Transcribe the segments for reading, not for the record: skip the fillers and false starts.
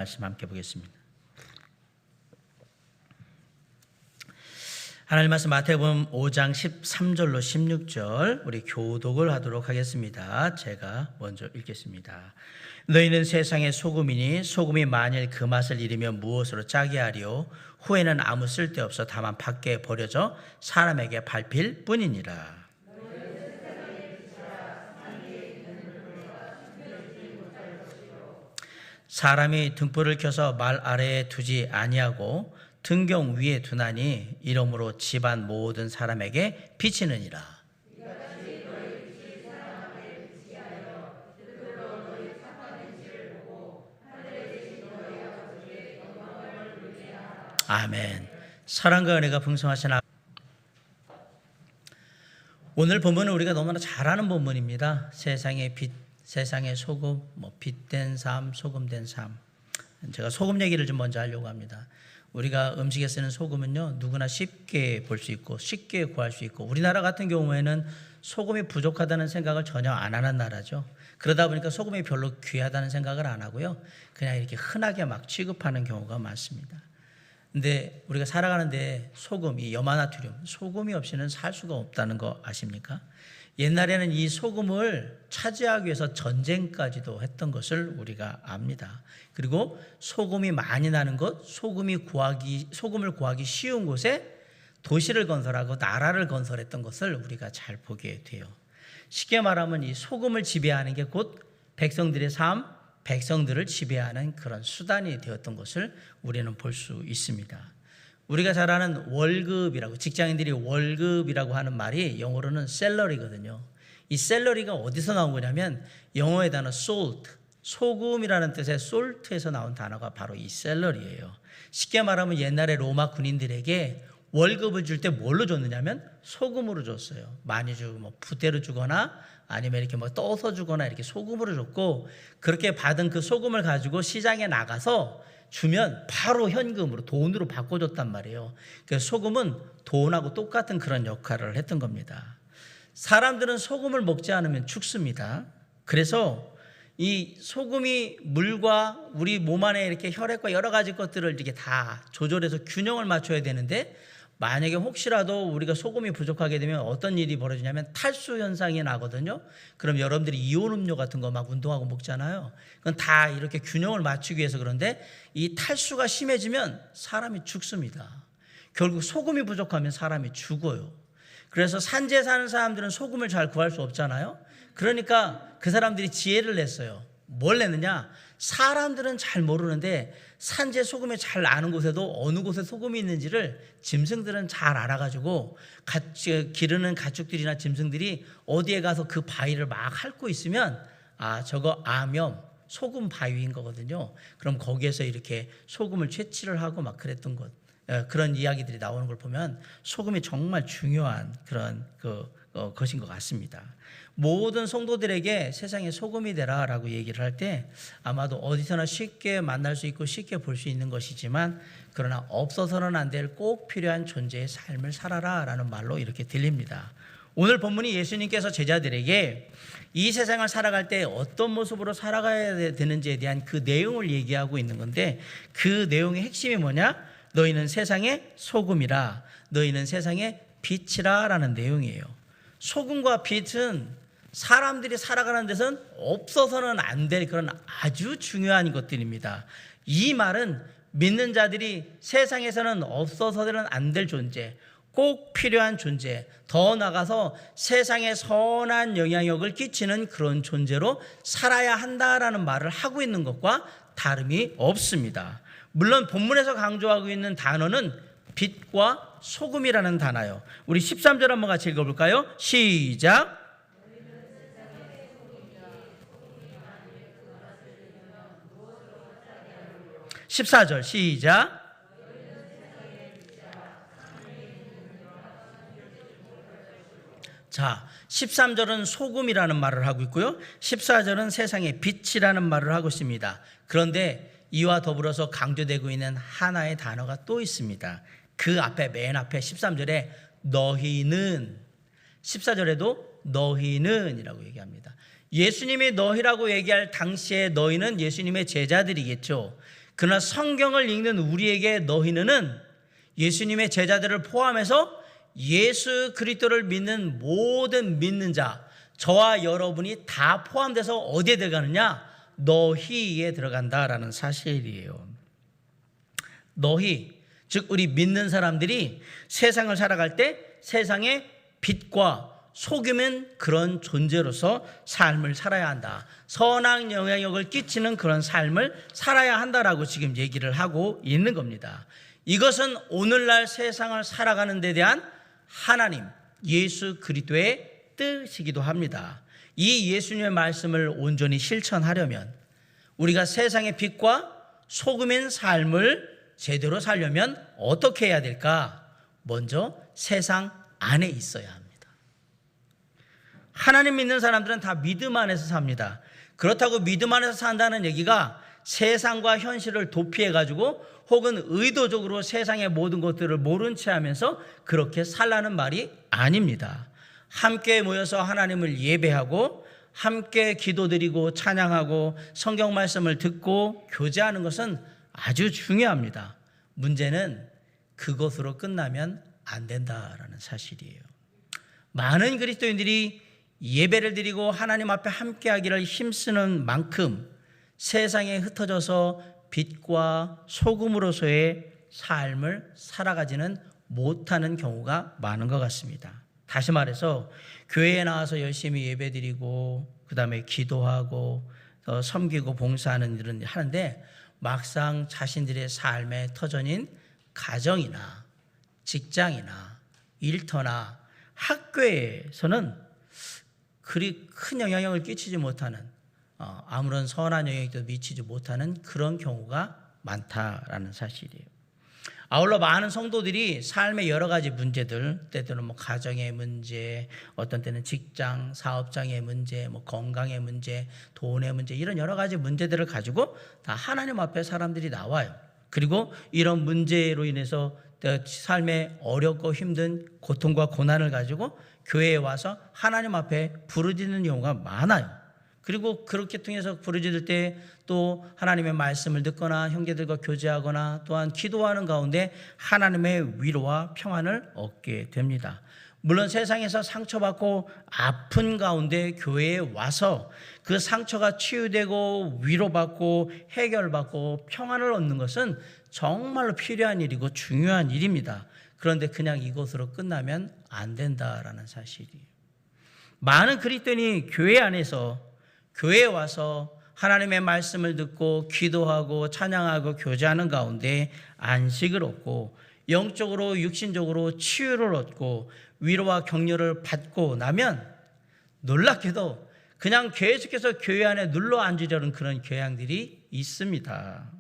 말씀 함께 보겠습니다. 하나님 말씀 마태복음 5장 13절로 16절 우리 교독을 하도록 하겠습니다. 제가 먼저 읽겠습니다. 너희는 세상의 소금이니 소금이 만일 그 맛을 잃으면 무엇으로 짜게 하리요? 후에는 아무 쓸데없어 다만 밖에 버려져 사람에게 밟힐 뿐이니라. 사람이 등불을 켜서 말 아래에 두지 아니하고 등경 위에 두나니 이러므로 집안 모든 사람에게 비치느니라. 아멘. 사랑과 은혜가 풍성하신 오늘 본문은 우리가 너무나 잘 아는 본문입니다. 세상의 빛, 세상의 소금, 빛된 삶, 소금된 삶. 제가 소금 얘기를 좀 먼저 하려고 합니다. 우리가 음식에 쓰는 소금은요, 누구나 쉽게 볼 수 있고 쉽게 구할 수 있고, 우리나라 같은 경우에는 소금이 부족하다는 생각을 전혀 안 하는 나라죠. 그러다 보니까 소금이 별로 귀하다는 생각을 안 하고요, 그냥 이렇게 흔하게 막 취급하는 경우가 많습니다. 근데 우리가 살아가는데 소금, 이 염화나트륨, 소금이 없이는 살 수가 없다는 거 아십니까? 옛날에는 이 소금을 차지하기 위해서 전쟁까지도 했던 것을 우리가 압니다. 그리고 소금이 많이 나는 곳, 소금을 구하기 쉬운 곳에 도시를 건설하고 나라를 건설했던 것을 우리가 잘 보게 돼요. 쉽게 말하면 이 소금을 지배하는 게 곧 백성들의 삶, 백성들을 지배하는 그런 수단이 되었던 것을 우리는 볼 수 있습니다. 우리가 잘 아는 월급이라고, 직장인들이 월급이라고 하는 말이 영어로는 셀러리거든요. 이 셀러리가 어디서 나온 거냐면 영어의 단어 salt, 소금이라는 뜻의 salt에서 나온 단어가 바로 이 셀러리예요. 쉽게 말하면 옛날에 로마 군인들에게 월급을 줄 때 뭘로 줬느냐면 소금으로 줬어요. 많이 주고 부대로 주거나 아니면 이렇게 떠서 주거나 이렇게 소금으로 줬고, 그렇게 받은 그 소금을 가지고 시장에 나가서 주면 바로 현금으로 돈으로 바꿔줬단 말이에요. 그래서 소금은 돈하고 똑같은 그런 역할을 했던 겁니다. 사람들은 소금을 먹지 않으면 죽습니다. 그래서 이 소금이 물과 우리 몸 안에 이렇게 혈액과 여러 가지 것들을 이렇게 다 조절해서 균형을 맞춰야 되는데, 만약에 혹시라도 우리가 소금이 부족하게 되면 어떤 일이 벌어지냐면 탈수 현상이 나거든요. 그럼 여러분들이 이온 음료 같은 거 막 운동하고 먹잖아요. 그건 다 이렇게 균형을 맞추기 위해서. 그런데 이 탈수가 심해지면 사람이 죽습니다. 결국 소금이 부족하면 사람이 죽어요. 그래서 산지에 사는 사람들은 소금을 잘 구할 수 없잖아요. 그러니까 그 사람들이 지혜를 냈어요. 뭘 냈느냐? 사람들은 잘 모르는데 산지에 소금이 잘 나는 곳에도 어느 곳에 소금이 있는지를 짐승들은 잘 알아가지고 기르는 가축들이나 짐승들이 어디에 가서 그 바위를 막 핥고 있으면 저거 암염, 소금 바위인 거거든요. 그럼 거기에서 이렇게 소금을 채취를 하고 막 그랬던 것, 그런 이야기들이 나오는 걸 보면 소금이 정말 중요한 그런 것인 것 같습니다. 모든 성도들에게 세상에 소금이 되라라고 얘기를 할 때 아마도 어디서나 쉽게 만날 수 있고 쉽게 볼 수 있는 것이지만, 그러나 없어서는 안 될 꼭 필요한 존재의 삶을 살아라라는 말로 이렇게 들립니다. 오늘 본문이 예수님께서 제자들에게 이 세상을 살아갈 때 어떤 모습으로 살아가야 되는지에 대한 그 내용을 얘기하고 있는 건데, 그 내용의 핵심이 뭐냐? 너희는 세상의 소금이라, 너희는 세상의 빛이라 라는 내용이에요. 소금과 빛은 사람들이 살아가는 데서는 없어서는 안 될 그런 아주 중요한 것들입니다. 이 말은 믿는 자들이 세상에서는 없어서는 안 될 존재, 꼭 필요한 존재, 더 나아가서 세상에 선한 영향력을 끼치는 그런 존재로 살아야 한다라는 말을 하고 있는 것과 다름이 없습니다. 물론 본문에서 강조하고 있는 단어는 빛과 소금이라는 단어예요. 우리 13절 한번 같이 읽어볼까요? 시작. 14절 시작. 자, 13절은 소금이라는 말을 하고 있고요, 14절은 세상의 빛이라는 말을 하고 있습니다. 그런데 이와 더불어서 강조되고 있는 하나의 단어가 또 있습니다. 그 앞에, 맨 앞에 13절에 너희는, 14절에도 너희는 이라고 얘기합니다. 예수님이 너희라고 얘기할 당시에 너희는 예수님의 제자들이겠죠. 그러나 성경을 읽는 우리에게 너희는 예수님의 제자들을 포함해서 예수 그리스도를 믿는 모든 믿는 자, 저와 여러분이 다 포함돼서 어디에 들어가느냐? 너희에 들어간다라는 사실이에요. 너희, 즉 우리 믿는 사람들이 세상을 살아갈 때 세상의 빛과 소금은 그런 존재로서 삶을 살아야 한다. 선한 영향력을 끼치는 그런 삶을 살아야 한다라고 지금 얘기를 하고 있는 겁니다. 이것은 오늘날 세상을 살아가는 데 대한 하나님, 예수 그리스도의 뜻이기도 합니다. 이 예수님의 말씀을 온전히 실천하려면, 우리가 세상의 빛과 소금인 삶을 제대로 살려면 어떻게 해야 될까? 먼저 세상 안에 있어야 합니다. 하나님 믿는 사람들은 다 믿음 안에서 삽니다. 그렇다고 믿음 안에서 산다는 얘기가 세상과 현실을 도피해가지고 혹은 의도적으로 세상의 모든 것들을 모른 채 하면서 그렇게 살라는 말이 아닙니다. 함께 모여서 하나님을 예배하고 함께 기도드리고 찬양하고 성경 말씀을 듣고 교제하는 것은 아주 중요합니다. 문제는 그것으로 끝나면 안 된다라는 사실이에요. 많은 그리스도인들이 예배를 드리고 하나님 앞에 함께하기를 힘쓰는 만큼 세상에 흩어져서 빛과 소금으로서의 삶을 살아가지는 못하는 경우가 많은 것 같습니다. 다시 말해서 교회에 나와서 열심히 예배드리고 그 다음에 기도하고 섬기고 봉사하는 일은 하는데 막상 자신들의 삶의 터전인 가정이나 직장이나 일터나 학교에서는 그리 큰 영향력을 끼치지 못하는, 아무런 선한 영향도 미치지 못하는 그런 경우가 많다라는 사실이에요. 아울러 많은 성도들이 삶의 여러 가지 문제들, 때때로는 뭐 가정의 문제, 어떤 때는 직장, 사업장의 문제, 뭐 건강의 문제, 돈의 문제, 이런 여러 가지 문제들을 가지고 다 하나님 앞에 사람들이 나와요. 그리고 이런 문제로 인해서 삶에 어렵고 힘든 고통과 고난을 가지고 교회에 와서 하나님 앞에 부르짖는 경우가 많아요. 그리고 그렇게 통해서 부르짖을 때 또 하나님의 말씀을 듣거나 형제들과 교제하거나 또한 기도하는 가운데 하나님의 위로와 평안을 얻게 됩니다. 물론 세상에서 상처받고 아픈 가운데 교회에 와서 그 상처가 치유되고 위로받고 해결받고 평안을 얻는 것은 정말로 필요한 일이고 중요한 일입니다. 그런데 그냥 이것으로 끝나면 안 된다라는 사실이에요. 많은 그리스도인이 교회 안에서, 교회에 와서 하나님의 말씀을 듣고 기도하고 찬양하고 교제하는 가운데 안식을 얻고 영적으로 육신적으로 치유를 얻고 위로와 격려를 받고 나면 놀랍게도 그냥 계속해서 교회 안에 눌러 앉으려는 그런 경향들이 있습니다.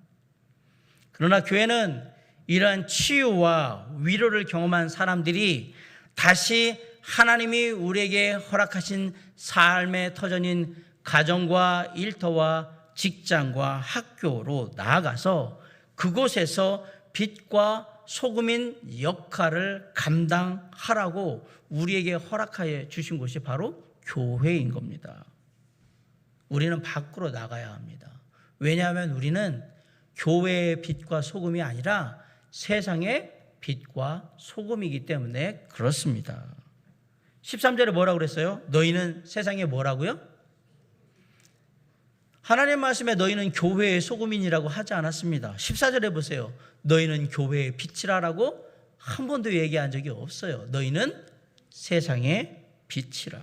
그러나 교회는 이러한 치유와 위로를 경험한 사람들이 다시 하나님이 우리에게 허락하신 삶의 터전인 가정과 일터와 직장과 학교로 나아가서 그곳에서 빛과 소금인 역할을 감당하라고 우리에게 허락하여 주신 곳이 바로 교회인 겁니다. 우리는 밖으로 나가야 합니다. 왜냐하면 우리는 교회의 빛과 소금이 아니라 세상의 빛과 소금이기 때문에 그렇습니다. 13절에 뭐라고 그랬어요? 너희는 세상에 뭐라고요? 하나님 말씀에 너희는 교회의 소금이라고 하지 않았습니다. 14절에 보세요. 너희는 교회의 빛이라라고 한 번도 얘기한 적이 없어요. 너희는 세상의 빛이라.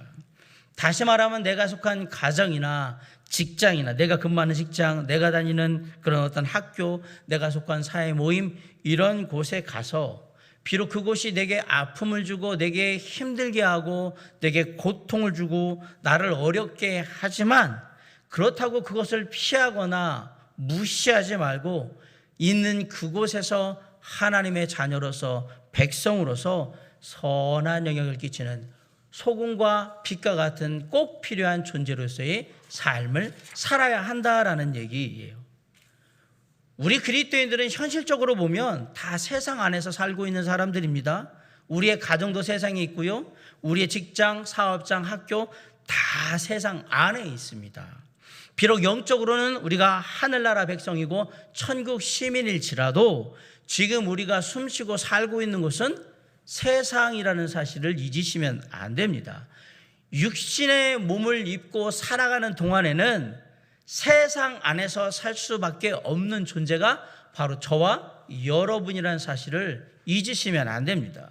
다시 말하면 내가 속한 가정이나 직장이나 내가 근무하는 직장, 내가 다니는 그런 어떤 학교, 내가 속한 사회 모임, 이런 곳에 가서 비록 그곳이 내게 아픔을 주고 내게 힘들게 하고 내게 고통을 주고 나를 어렵게 하지만 그렇다고 그것을 피하거나 무시하지 말고 있는 그곳에서 하나님의 자녀로서 백성으로서 선한 영향을 끼치는 소금과 빛과 같은 꼭 필요한 존재로서의 삶을 살아야 한다라는 얘기예요. 우리 그리스도인들은 현실적으로 보면 다 세상 안에서 살고 있는 사람들입니다. 우리의 가정도 세상에 있고요. 우리의 직장, 사업장, 학교 다 세상 안에 있습니다. 비록 영적으로는 우리가 하늘나라 백성이고 천국 시민일지라도 지금 우리가 숨쉬고 살고 있는 곳은 세상이라는 사실을 잊으시면 안 됩니다. 육신의 몸을 입고 살아가는 동안에는 세상 안에서 살 수밖에 없는 존재가 바로 저와 여러분이라는 사실을 잊으시면 안 됩니다.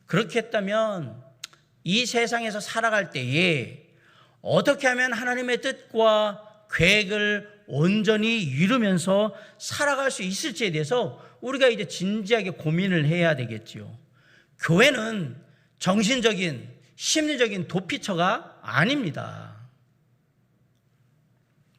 그렇게 했다면 이 세상에서 살아갈 때에 어떻게 하면 하나님의 뜻과 계획을 온전히 이루면서 살아갈 수 있을지에 대해서 우리가 이제 진지하게 고민을 해야 되겠지요. 교회는 정신적인, 심리적인 도피처가 아닙니다.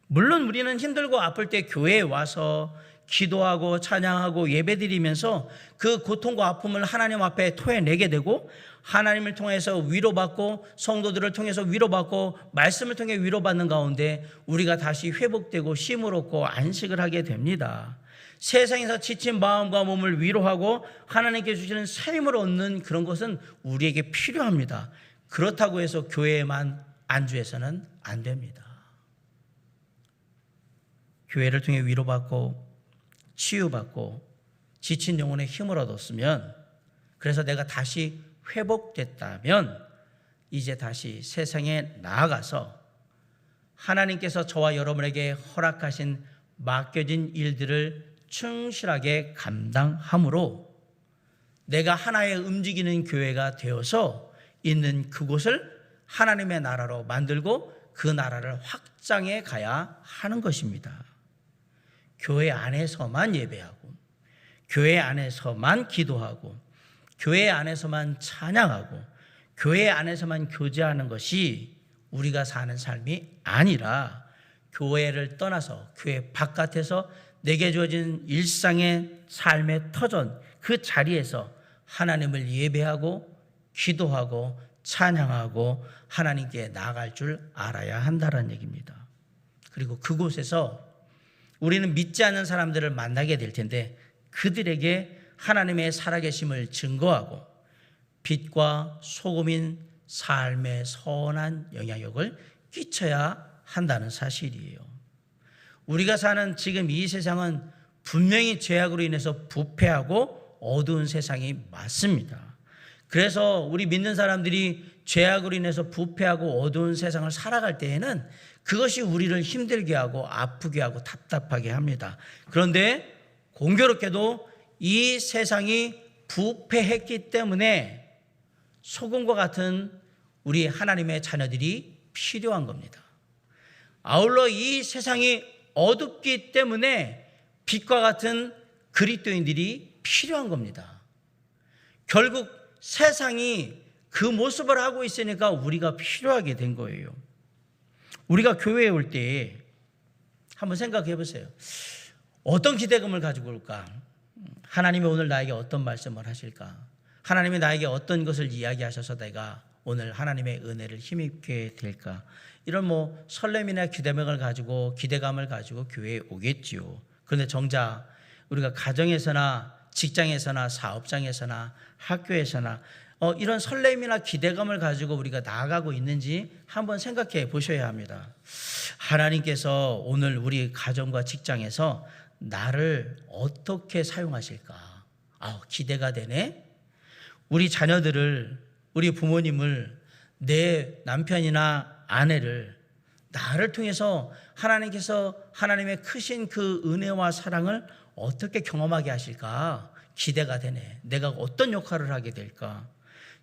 물론 우리는 힘들고 아플 때 교회에 와서 기도하고 찬양하고 예배드리면서 그 고통과 아픔을 하나님 앞에 토해내게 되고 하나님을 통해서 위로받고 성도들을 통해서 위로받고 말씀을 통해 위로받는 가운데 우리가 다시 회복되고 힘을 얻고 안식을 하게 됩니다. 세상에서 지친 마음과 몸을 위로하고 하나님께 주시는 새 힘을 얻는 그런 것은 우리에게 필요합니다. 그렇다고 해서 교회에만 안주해서는 안 됩니다. 교회를 통해 위로받고 치유받고 지친 영혼의 힘을 얻었으면, 그래서 내가 다시 회복됐다면 이제 다시 세상에 나아가서 하나님께서 저와 여러분에게 허락하신 맡겨진 일들을 충실하게 감당함으로 내가 하나의 움직이는 교회가 되어서 있는 그곳을 하나님의 나라로 만들고 그 나라를 확장해 가야 하는 것입니다. 교회 안에서만 예배하고 교회 안에서만 기도하고 교회 안에서만 찬양하고 교회 안에서만 교제하는 것이 우리가 사는 삶이 아니라 교회를 떠나서 교회 바깥에서 내게 주어진 일상의 삶의 터전, 그 자리에서 하나님을 예배하고 기도하고 찬양하고 하나님께 나아갈 줄 알아야 한다는 얘기입니다. 그리고 그곳에서 우리는 믿지 않는 사람들을 만나게 될 텐데 그들에게 하나님의 살아계심을 증거하고 빛과 소금인 삶의 선한 영향력을 끼쳐야 한다는 사실이에요. 우리가 사는 지금 이 세상은 분명히 죄악으로 인해서 부패하고 어두운 세상이 맞습니다. 그래서 우리 믿는 사람들이 죄악으로 인해서 부패하고 어두운 세상을 살아갈 때에는 그것이 우리를 힘들게 하고 아프게 하고 답답하게 합니다. 그런데 공교롭게도 이 세상이 부패했기 때문에 소금과 같은 우리 하나님의 자녀들이 필요한 겁니다. 아울러 이 세상이 어둡기 때문에 빛과 같은 그리스도인들이 필요한 겁니다. 결국 세상이 그 모습을 하고 있으니까 우리가 필요하게 된 거예요. 우리가 교회에 올 때 한번 생각해 보세요. 어떤 기대감을 가지고 올까? 하나님이 오늘 나에게 어떤 말씀을 하실까? 하나님이 나에게 어떤 것을 이야기하셔서 내가 오늘 하나님의 은혜를 힘입게 될까? 이런 설렘이나 기대감을 가지고 교회에 오겠지요. 그런데 정작 우리가 가정에서나 직장에서나 사업장에서나 학교에서나 이런 설렘이나 기대감을 가지고 우리가 나아가고 있는지 한번 생각해 보셔야 합니다. 하나님께서 오늘 우리 가정과 직장에서 나를 어떻게 사용하실까? 기대가 되네. 우리 자녀들을, 우리 부모님을, 내 남편이나 아내를 나를 통해서 하나님께서 하나님의 크신 그 은혜와 사랑을 어떻게 경험하게 하실까? 기대가 되네. 내가 어떤 역할을 하게 될까?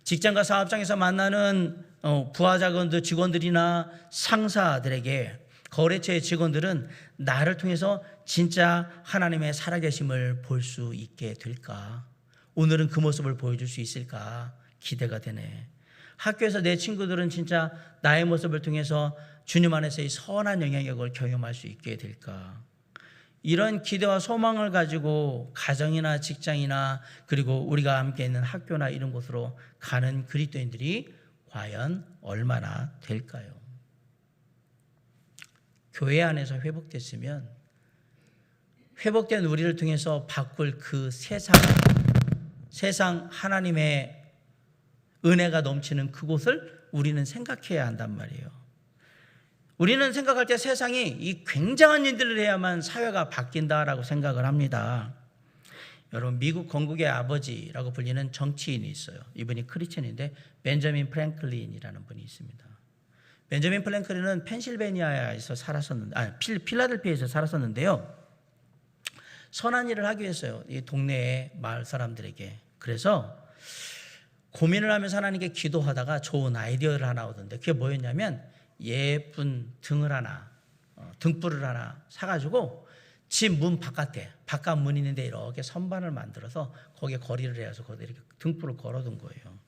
직장과 사업장에서 만나는 부하자건들, 직원들이나 상사들에게, 거래처의 직원들은 나를 통해서 진짜 하나님의 살아계심을 볼 수 있게 될까? 오늘은 그 모습을 보여줄 수 있을까? 기대가 되네. 학교에서 내 친구들은 진짜 나의 모습을 통해서 주님 안에서의 선한 영향력을 경험할 수 있게 될까? 이런 기대와 소망을 가지고 가정이나 직장이나 그리고 우리가 함께 있는 학교나 이런 곳으로 가는 그리스도인들이 과연 얼마나 될까요? 교회 안에서 회복됐으면 회복된 우리를 통해서 바꿀 그 세상 하나님의 은혜가 넘치는 그곳을 우리는 생각해야 한단 말이에요. 우리는 생각할 때 세상이 이 굉장한 일들을 해야만 사회가 바뀐다라고 생각을 합니다. 여러분, 미국 건국의 아버지라고 불리는 정치인이 있어요. 이분이 크리스천인데 벤저민 프랭클린이라는 분이 있습니다. 벤저민 프랭클린은 펜실베니아에서 필라델피아에서 살았었는데요. 선한 일을 하기 위해서요. 이 동네의 마을 사람들에게. 그래서 고민을 하면서 하나님께 기도하다가 좋은 아이디어를 하나 얻었는데 그게 뭐였냐면 예쁜 등불을 하나 사가지고 집 문 바깥에 바깥 문 있는데 이렇게 선반을 만들어서 거기에 거리를 해서 거기에 이렇게 등불을 걸어둔 거예요.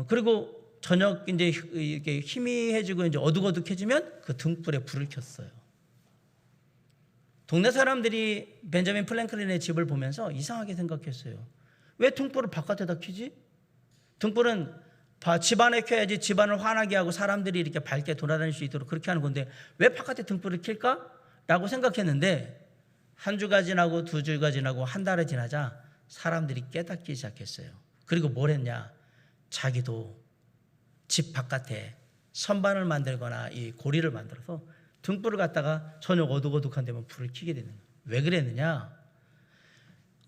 그리고 저녁 이제 이렇게 희미해지고 이제 어둑어둑해지면 그 등불에 불을 켰어요. 동네 사람들이 벤저민 프랭클린의 집을 보면서 이상하게 생각했어요. 왜 등불을 바깥에다 켜지? 등불은 집안에 켜야지 집안을 환하게 하고 사람들이 이렇게 밝게 돌아다닐 수 있도록 그렇게 하는 건데 왜 바깥에 등불을 켤까? 라고 생각했는데 한 주가 지나고 두 주가 지나고 한 달이 지나자 사람들이 깨닫기 시작했어요. 그리고 뭘 했냐? 자기도 집 바깥에 선반을 만들거나 이 고리를 만들어서 등불을 갖다가 저녁 어둑어둑한 데면 불을 켜게 되는 거예요. 왜 그랬느냐?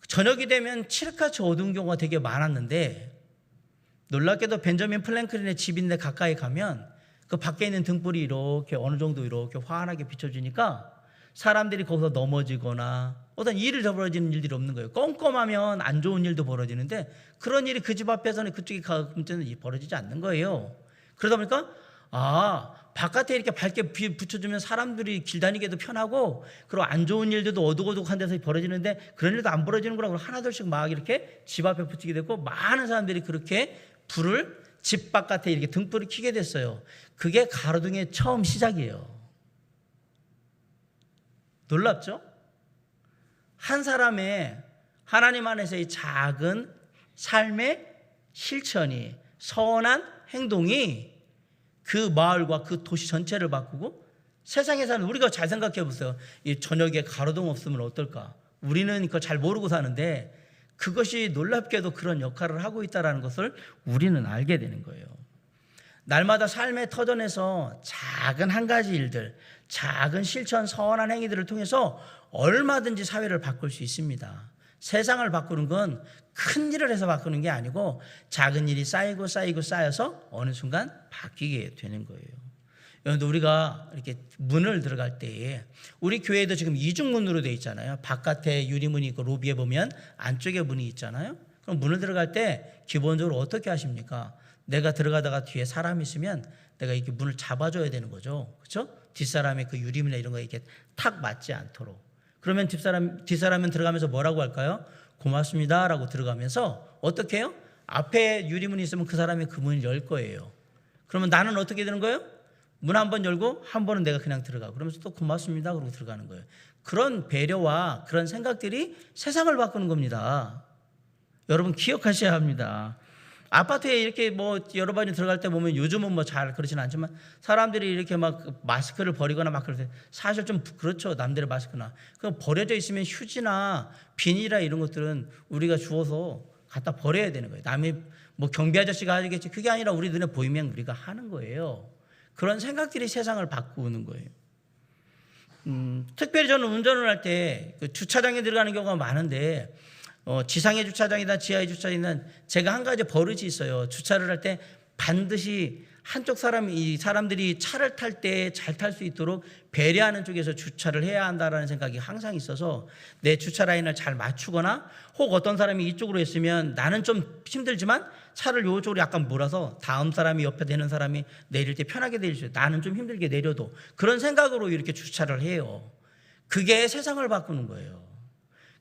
저녁이 되면 칠흑같이 어두운 경우가 되게 많았는데 놀랍게도 벤저민 플랭클린의 집인데 가까이 가면 그 밖에 있는 등불이 이렇게 어느 정도 이렇게 환하게 비춰지니까 사람들이 거기서 넘어지거나 어떤 일을 벌어지는 일들이 없는 거예요. 껌껌하면 안 좋은 일도 벌어지는데 그런 일이 그 집 앞에서는 그쪽이 가끔째는 벌어지지 않는 거예요. 그러다 보니까 바깥에 이렇게 밝게 붙여주면 사람들이 길 다니기도 편하고 그리고 안 좋은 일들도 어둑어둑한 데서 벌어지는데 그런 일도 안 벌어지는구나. 그리고 하나둘씩 막 이렇게 집 앞에 붙이게 됐고 많은 사람들이 그렇게 불을 집 바깥에 이렇게 등불을 켜게 됐어요. 그게 가로등의 처음 시작이에요. 놀랍죠? 한 사람의 하나님 안에서의 작은 삶의 실천이 선한 행동이 그 마을과 그 도시 전체를 바꾸고 세상에 사는 우리가 잘 생각해 보세요. 이 저녁에 가로등 없으면 어떨까? 우리는 그거 잘 모르고 사는데 그것이 놀랍게도 그런 역할을 하고 있다는 것을 우리는 알게 되는 거예요. 날마다 삶의 터전에서 작은 한 가지 일들, 작은 실천, 선한 행위들을 통해서 얼마든지 사회를 바꿀 수 있습니다. 세상을 바꾸는 건 큰 일을 해서 바꾸는 게 아니고 작은 일이 쌓여서 어느 순간 바뀌게 되는 거예요. 여러분, 우리가 이렇게 문을 들어갈 때에 우리 교회도 지금 이중문으로 되어 있잖아요. 바깥에 유리문이 있고 로비에 보면 안쪽에 문이 있잖아요. 그럼 문을 들어갈 때 기본적으로 어떻게 하십니까? 내가 들어가다가 뒤에 사람이 있으면 내가 이렇게 문을 잡아줘야 되는 거죠. 그렇죠? 뒷사람이 그 유리문이나 이런 거 이렇게 탁 맞지 않도록. 그러면 뒷사람은 들어가면서 뭐라고 할까요? 고맙습니다 라고 들어가면서 어떻게 해요? 앞에 유리문이 있으면 그 사람이 그 문을 열 거예요. 그러면 나는 어떻게 되는 거예요? 문 한 번 열고 한 번은 내가 그냥 들어가고 그러면서 또 고맙습니다 그러고 들어가는 거예요. 그런 배려와 그런 생각들이 세상을 바꾸는 겁니다. 여러분 기억하셔야 합니다. 아파트에 이렇게 뭐 여러 번이 들어갈 때 보면 요즘은 뭐 잘 그러지는 않지만 사람들이 이렇게 막 마스크를 버리거나 막 그럴 때 사실 좀 그렇죠. 남들의 마스크나. 그럼 버려져 있으면 휴지나 비닐이나 이런 것들은 우리가 주워서 갖다 버려야 되는 거예요. 남이 뭐 경비 아저씨가 하겠지. 그게 아니라 우리 눈에 보이면 우리가 하는 거예요. 그런 생각들이 세상을 바꾸는 거예요. 특별히 저는 운전을 할 때 그 주차장에 들어가는 경우가 많은데 지상의 주차장이나 지하의 주차장이나 제가 한 가지 버릇이 있어요. 주차를 할 때 반드시 한쪽 사람들이 차를 탈 때 잘 탈 수 있도록 배려하는 쪽에서 주차를 해야 한다라는 생각이 항상 있어서 내 주차 라인을 잘 맞추거나 혹 어떤 사람이 이쪽으로 있으면 나는 좀 힘들지만 차를 이쪽으로 약간 몰아서 다음 사람이 옆에 되는 사람이 내릴 때 편하게 내릴 수 있어요. 나는 좀 힘들게 내려도 그런 생각으로 이렇게 주차를 해요. 그게 세상을 바꾸는 거예요.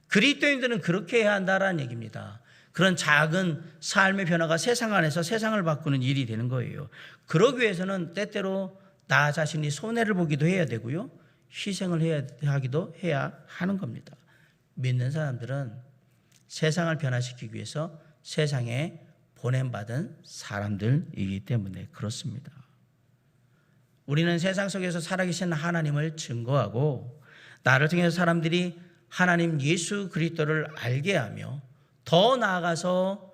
그리스도인들은 그렇게 해야 한다라는 얘기입니다. 그런 작은 삶의 변화가 세상 안에서 세상을 바꾸는 일이 되는 거예요. 그러기 위해서는 때때로 나 자신이 손해를 보기도 해야 되고요. 희생을 해야 하는 겁니다. 믿는 사람들은 세상을 변화시키기 위해서 세상에 보냄받은 사람들이기 때문에 그렇습니다. 우리는 세상 속에서 살아계신 하나님을 증거하고 나를 통해서 사람들이 하나님 예수 그리스도를 알게 하며 더 나아가서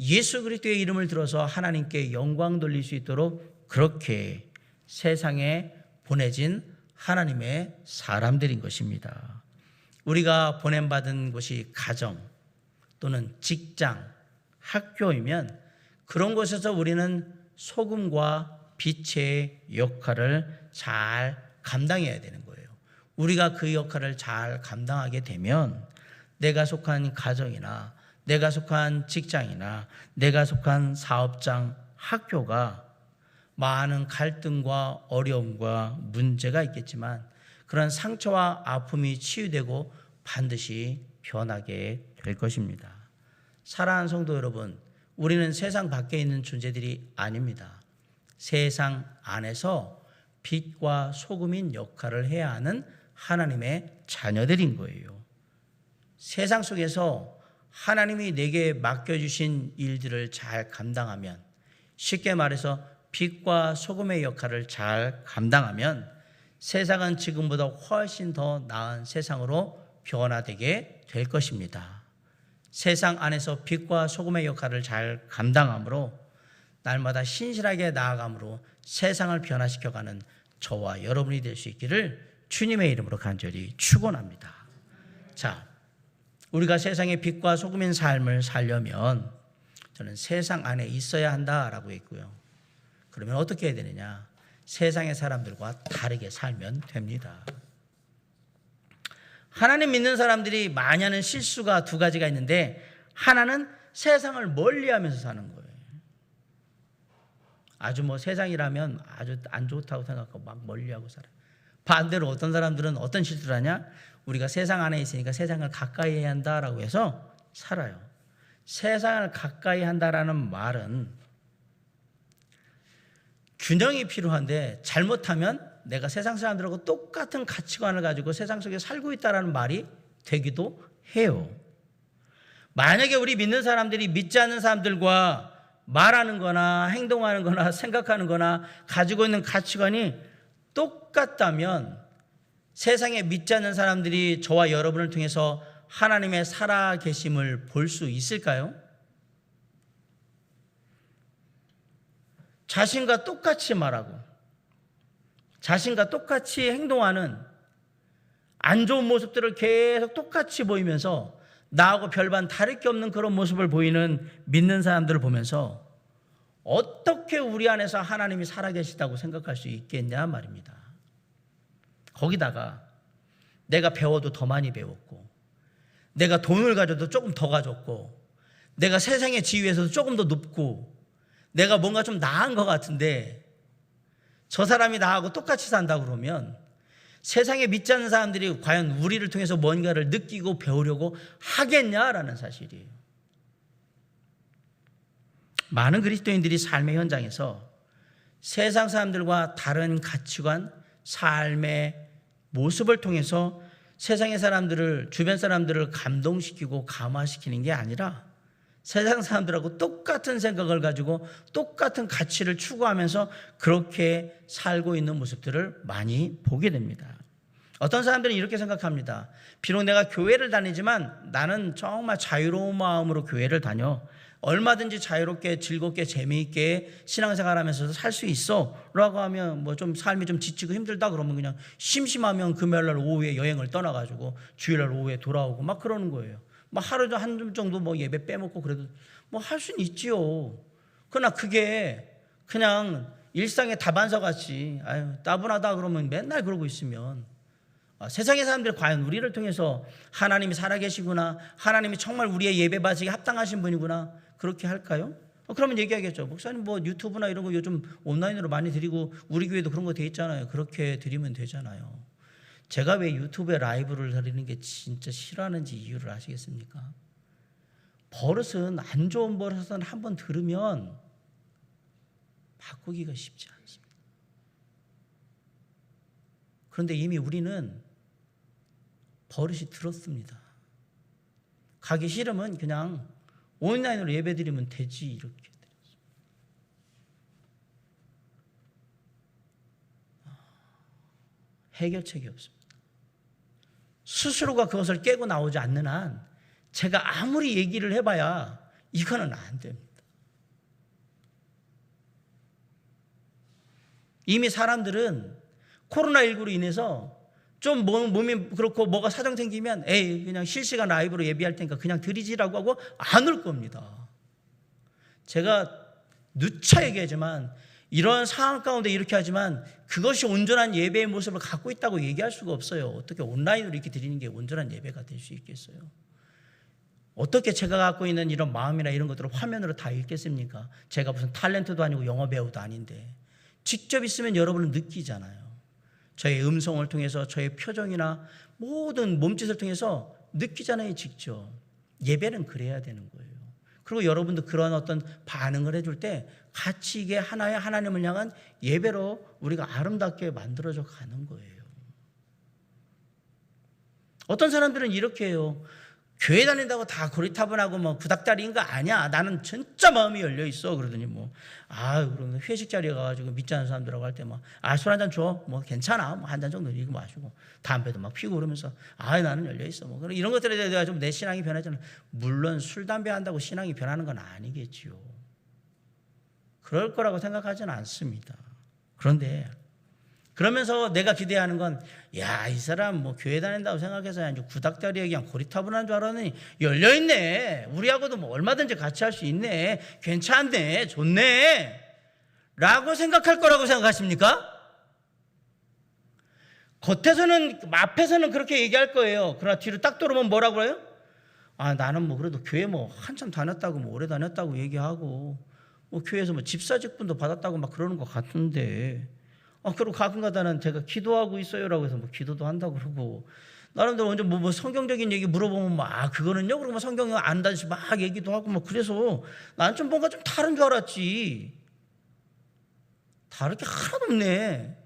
예수 그리스도의 이름을 들어서 하나님께 영광 돌릴 수 있도록 그렇게 세상에 보내진 하나님의 사람들인 것입니다. 우리가 보냄받은 곳이 가정 또는 직장, 학교이면 그런 곳에서 우리는 소금과 빛의 역할을 잘 감당해야 되는 거예요. 우리가 그 역할을 잘 감당하게 되면 내가 속한 가정이나 내가 속한 직장이나 내가 속한 사업장, 학교가 많은 갈등과 어려움과 문제가 있겠지만 그런 상처와 아픔이 치유되고 반드시 변하게 될 것입니다. 사랑하는 성도 여러분, 우리는 세상 밖에 있는 존재들이 아닙니다. 세상 안에서 빛과 소금인 역할을 해야 하는 하나님의 자녀들인 거예요. 세상 속에서 하나님이 내게 맡겨주신 일들을 잘 감당하면, 쉽게 말해서 빛과 소금의 역할을 잘 감당하면 세상은 지금보다 훨씬 더 나은 세상으로 변화되게 될 것입니다. 세상 안에서 빛과 소금의 역할을 잘 감당함으로 날마다 신실하게 나아감으로 세상을 변화시켜가는 저와 여러분이 될 수 있기를 주님의 이름으로 간절히 축원합니다. 자, 우리가 세상의 빛과 소금인 삶을 살려면 저는 세상 안에 있어야 한다라고 했고요. 그러면 어떻게 해야 되느냐? 세상의 사람들과 다르게 살면 됩니다. 하나님 믿는 사람들이 많이 하는 실수가 두 가지가 있는데, 하나는 세상을 멀리하면서 사는 거예요. 아주 세상이라면 아주 안 좋다고 생각하고 막 멀리하고 살아요. 반대로 어떤 사람들은 어떤 실수를 하냐? 우리가 세상 안에 있으니까 세상을 가까이 해야 한다라고 해서 살아요. 세상을 가까이 한다라는 말은 균형이 필요한데, 잘못하면 내가 세상 사람들하고 똑같은 가치관을 가지고 세상 속에 살고 있다는 말이 되기도 해요. 만약에 우리 믿는 사람들이 믿지 않는 사람들과 말하는 거나 행동하는 거나 생각하는 거나 가지고 있는 가치관이 똑같다면 세상에 믿지 않는 사람들이 저와 여러분을 통해서 하나님의 살아계심을 볼 수 있을까요? 자신과 똑같이 말하고 자신과 똑같이 행동하는 안 좋은 모습들을 계속 똑같이 보이면서 나하고 별반 다를 게 없는 그런 모습을 보이는 믿는 사람들을 보면서 어떻게 우리 안에서 하나님이 살아계시다고 생각할 수 있겠냐 말입니다. 거기다가 내가 배워도 더 많이 배웠고, 내가 돈을 가져도 조금 더 가졌고, 내가 세상의 지위에서도 조금 더 높고, 내가 뭔가 좀 나은 것 같은데 저 사람이 나하고 똑같이 산다 그러면 세상에 믿지 않는 사람들이 과연 우리를 통해서 뭔가를 느끼고 배우려고 하겠냐라는 사실이에요. 많은 그리스도인들이 삶의 현장에서 세상 사람들과 다른 가치관, 삶의 모습을 통해서 세상의 사람들을, 주변 사람들을 감동시키고 감화시키는 게 아니라 세상 사람들하고 똑같은 생각을 가지고 똑같은 가치를 추구하면서 그렇게 살고 있는 모습들을 많이 보게 됩니다. 어떤 사람들은 이렇게 생각합니다. 비록 내가 교회를 다니지만 나는 정말 자유로운 마음으로 교회를 다녀. 얼마든지 자유롭게 즐겁게 재미있게 신앙생활하면서 살 수 있어 라고 하면 좀 삶이 좀 지치고 힘들다 그러면 그냥 심심하면 금요일날 오후에 여행을 떠나가지고 주일날 오후에 돌아오고 막 그러는 거예요. 하루에 한 정도 예배 빼먹고 그래도 할 수는 있지요. 그러나 그게 그냥 일상의 다반사 같이 따분하다 그러면 맨날 그러고 있으면 세상의 사람들이 과연 우리를 통해서 하나님이 살아계시구나, 하나님이 정말 우리의 예배 바치기 합당하신 분이구나 그렇게 할까요? 그러면 얘기하겠죠. 목사님 유튜브나 이런 거 요즘 온라인으로 많이 드리고 우리 교회도 그런 거 돼 있잖아요. 그렇게 드리면 되잖아요. 제가 왜 유튜브에 라이브를 드리는 게 진짜 싫어하는지 이유를 아시겠습니까? 버릇은, 안 좋은 버릇은 한번 들으면 바꾸기가 쉽지 않습니다. 그런데 이미 우리는 버릇이 들었습니다. 가기 싫으면 그냥 온라인으로 예배 드리면 되지 이렇게 되었습니다. 해결책이 없습니다. 스스로가 그것을 깨고 나오지 않는 한 제가 아무리 얘기를 해봐야 이거는 안 됩니다. 이미 사람들은 코로나19로 인해서 좀 몸이 그렇고 뭐가 사정 생기면 에이 그냥 실시간 라이브로 예비할 테니까 그냥 드리지라고 하고 안 올 겁니다. 제가 누차 얘기하지만 이런 상황 가운데 이렇게 하지만 그것이 온전한 예배의 모습을 갖고 있다고 얘기할 수가 없어요. 어떻게 온라인으로 이렇게 드리는 게 온전한 예배가 될 수 있겠어요? 어떻게 제가 갖고 있는 이런 마음이나 이런 것들을 화면으로 다 읽겠습니까? 제가 무슨 탤런트도 아니고 영어 배우도 아닌데 직접 있으면 여러분은 느끼잖아요. 저의 음성을 통해서 저의 표정이나 모든 몸짓을 통해서 느끼잖아요. 직접. 예배는 그래야 되는 거예요. 그리고 여러분도 그런 어떤 반응을 해줄 때 같이 이게 하나의 하나님을 향한 예배로 우리가 아름답게 만들어져 가는 거예요. 어떤 사람들은 이렇게 해요. 교회 다닌다고 다 고리타분하고 뭐 구닥다리인 거 아니야. 나는 진짜 마음이 열려 있어. 그러더니 그러면 회식 자리에 가가지고 믿지 않는 사람들하고 할 때 술 한 잔 줘. 괜찮아. 한 잔 정도 이거 마시고 담배도 막 피우고 그러면서 나는 열려 있어. 이런 것들에 대해서 좀 내 신앙이 변하잖아. 물론 술 담배 한다고 신앙이 변하는 건 아니겠지요. 그럴 거라고 생각하지는 않습니다. 그런데 그러면서 내가 기대하는 건 이 사람 교회 다닌다고 생각해서 아주 구닥다리에 그냥 고리타분한 줄 알았더니 열려있네. 우리하고도 얼마든지 같이 할 수 있네. 괜찮네. 좋네. 라고 생각할 거라고 생각하십니까? 앞에서는 그렇게 얘기할 거예요. 그러나 뒤로 딱 돌아보면 뭐라고 그래요? 나는 그래도 교회 한참 다녔다고 오래 다녔다고 얘기하고 교회에서 집사직분도 받았다고 막 그러는 것 같은데 그리고 가끔가다는 제가 기도하고 있어요라고 해서 기도도 한다고 그러고 나름대로 먼저 성경적인 얘기 물어보면 그거는요 그러고 성경을 안다시 막 얘기도 하고 그래서 나는 좀 뭔가 좀 다른 줄 알았지. 다를 게 하나도 없네.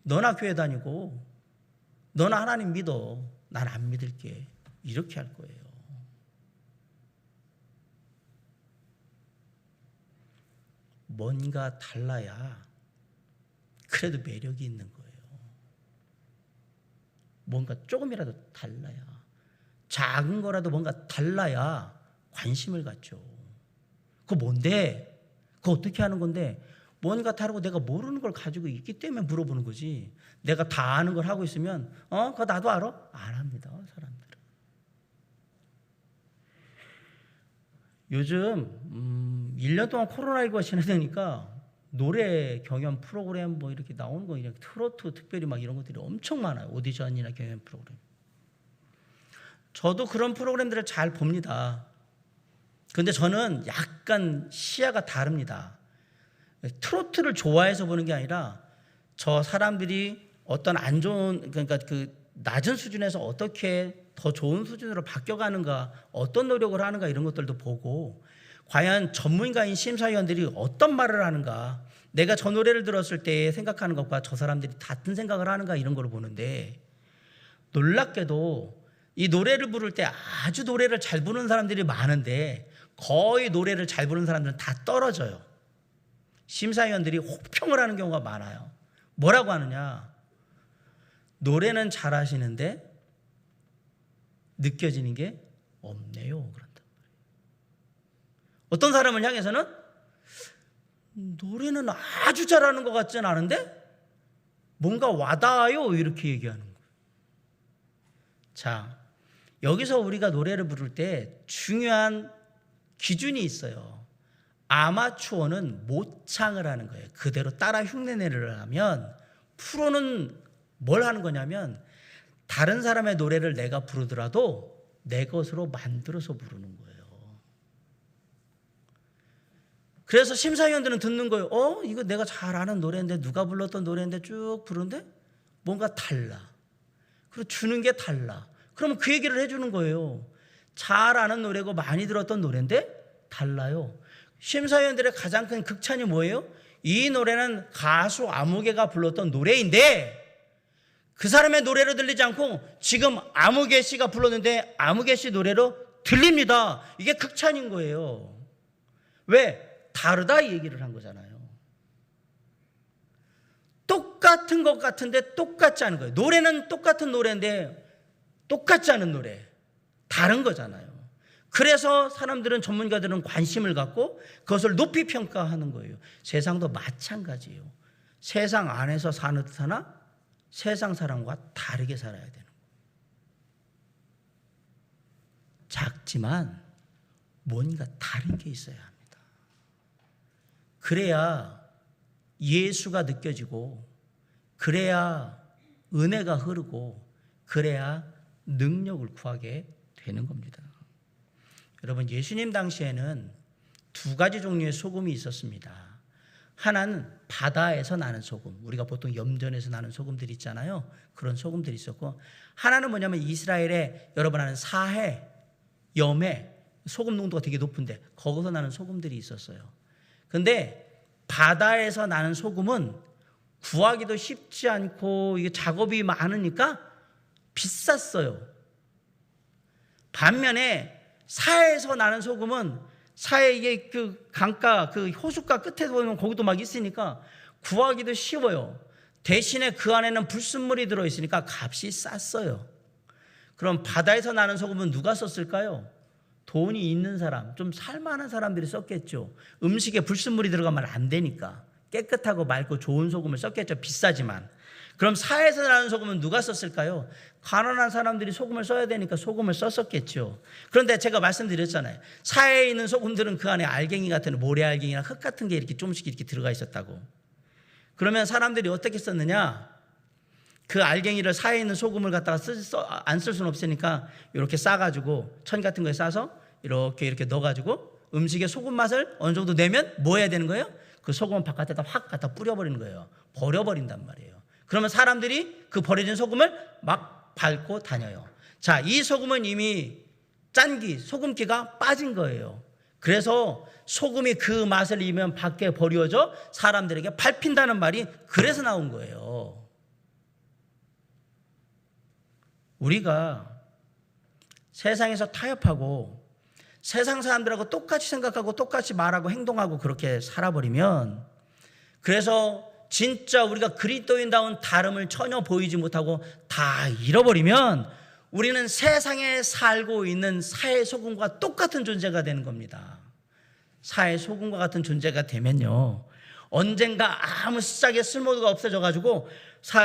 너나 교회 다니고 너나 하나님 믿어. 난 안 믿을게. 이렇게 할 거예요. 뭔가 달라야 그래도 매력이 있는 거예요. 뭔가 조금이라도 달라야, 작은 거라도 뭔가 달라야 관심을 갖죠. 그거 뭔데? 그거 어떻게 하는 건데? 뭔가 다르고 내가 모르는 걸 가지고 있기 때문에 물어보는 거지. 내가 다 아는 걸 하고 있으면 그거 나도 알아? 안 합니다. 사람들은. 요즘 1년 동안 코로나19가 지나다니까 노래 경연 프로그램 이렇게 나오는 거 그냥 트로트 특별히 이런 것들이 엄청 많아요. 오디션이나 경연 프로그램. 저도 그런 프로그램들을 잘 봅니다. 근데 저는 약간 시야가 다릅니다. 트로트를 좋아해서 보는 게 아니라 저 사람들이 어떤 안 좋은 그러니까 그 낮은 수준에서 어떻게 더 좋은 수준으로 바뀌어가는가, 어떤 노력을 하는가 이런 것들도 보고 과연 전문가인 심사위원들이 어떤 말을 하는가, 내가 저 노래를 들었을 때 생각하는 것과 저 사람들이 같은 생각을 하는가 이런 걸 보는데 놀랍게도 이 노래를 부를 때 아주 노래를 잘 부르는 사람들이 많은데 거의 노래를 잘 부르는 사람들은 다 떨어져요. 심사위원들이 혹평을 하는 경우가 많아요. 뭐라고 하느냐? 노래는 잘하시는데 느껴지는 게 없네요. 그런단 말이에요. 어떤 사람을 향해서는 노래는 아주 잘하는 것 같진 않은데 뭔가 와닿아요. 이렇게 얘기하는 거예요. 자, 여기서 우리가 노래를 부를 때 중요한 기준이 있어요. 아마추어는 모창을 하는 거예요. 그대로 따라 흉내내를 하면 프로는 뭘 하는 거냐면 다른 사람의 노래를 내가 부르더라도 내 것으로 만들어서 부르는 거예요. 그래서 심사위원들은 듣는 거예요. 이거 내가 잘 아는 노래인데 누가 불렀던 노래인데 쭉 부르는데 뭔가 달라. 그리고 주는 게 달라. 그러면 그 얘기를 해주는 거예요. 잘 아는 노래고 많이 들었던 노래인데 달라요. 심사위원들의 가장 큰 극찬이 뭐예요? 이 노래는 가수 아무개가 불렀던 노래인데 그 사람의 노래로 들리지 않고 지금 아무개 씨가 불렀는데 아무개 씨 노래로 들립니다. 이게 극찬인 거예요. 왜? 다르다 이 얘기를 한 거잖아요. 똑같은 것 같은데 똑같지 않은 거예요. 노래는 똑같은 노래인데 똑같지 않은 노래. 다른 거잖아요. 그래서 사람들은, 전문가들은 관심을 갖고 그것을 높이 평가하는 거예요. 세상도 마찬가지예요. 세상 안에서 사는 듯 하나 세상 사람과 다르게 살아야 되는 거예요. 작지만 뭔가 다른 게 있어야 합니다. 그래야 예수가 느껴지고, 그래야 은혜가 흐르고, 그래야 능력을 구하게 되는 겁니다. 여러분, 예수님 당시에는 두 가지 종류의 소금이 있었습니다. 하나는 바다에서 나는 소금, 우리가 보통 염전에서 나는 소금들이 있잖아요. 그런 소금들이 있었고, 하나는 뭐냐면 이스라엘의 여러분 아는 사해, 염해, 소금 농도가 되게 높은데 거기서 나는 소금들이 있었어요. 근데 바다에서 나는 소금은 구하기도 쉽지 않고 이게 작업이 많으니까 비쌌어요. 반면에 사해에서 나는 소금은, 사해 이게 그 강가, 그 호숫가 끝에 보면 거기도 막 있으니까 구하기도 쉬워요. 대신에 그 안에는 불순물이 들어있으니까 값이 쌌어요. 그럼 바다에서 나는 소금은 누가 썼을까요? 돈이 있는 사람, 좀 살만한 사람들이 썼겠죠. 음식에 불순물이 들어가면 안 되니까 깨끗하고 맑고 좋은 소금을 썼겠죠. 비싸지만. 그럼 사해에서 나는 소금은 누가 썼을까요? 가난한 사람들이 소금을 써야 되니까 소금을 썼었겠죠. 그런데 제가 말씀드렸잖아요. 사해에 있는 소금들은 그 안에 알갱이 같은, 모래알갱이나 흙 같은 게 이렇게 조금씩 이렇게 들어가 있었다고. 그러면 사람들이 어떻게 썼느냐? 그 알갱이를, 사해에 있는 소금을 갖다가 안 쓸 수는 없으니까 이렇게 싸가지고 천 같은 거에 싸서 이렇게 넣어가지고 음식에 소금 맛을 어느 정도 내면 뭐 해야 되는 거예요? 그 소금은 바깥에다 확 갖다 뿌려버리는 거예요. 버려버린단 말이에요. 그러면 사람들이 그 버려진 소금을 막 밟고 다녀요. 자, 이 소금은 이미 짠기, 소금기가 빠진 거예요. 그래서 소금이 그 맛을 입으면 밖에 버려져 사람들에게 밟힌다는 말이 그래서 나온 거예요. 우리가 세상에서 타협하고 세상 사람들하고 똑같이 생각하고 똑같이 말하고 행동하고 그렇게 살아버리면, 그래서 진짜 우리가 그리스도인다운 다름을 전혀 보이지 못하고 다 잃어버리면 우리는 세상에 살고 있는 사해 소금과 똑같은 존재가 되는 겁니다. 사해 소금과 같은 존재가 되면요, 언젠가 아무 짝에 쓸모가 없어져가지고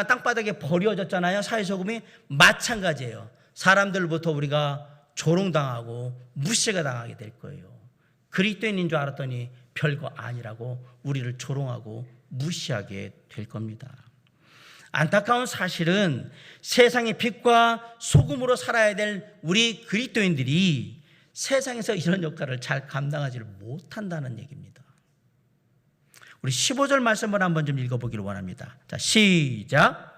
땅바닥에 버려졌잖아요. 사해 소금이. 마찬가지예요. 사람들부터 우리가 조롱당하고 무시가 당하게 될 거예요. 그리스도인인 줄 알았더니 별거 아니라고 우리를 조롱하고 무시하게 될 겁니다. 안타까운 사실은 세상의 빛과 소금으로 살아야 될 우리 그리스도인들이 세상에서 이런 역할을 잘 감당하지를 못한다는 얘기입니다. 우리 15절 말씀을 한번 좀 읽어보기를 원합니다. 자, 시작.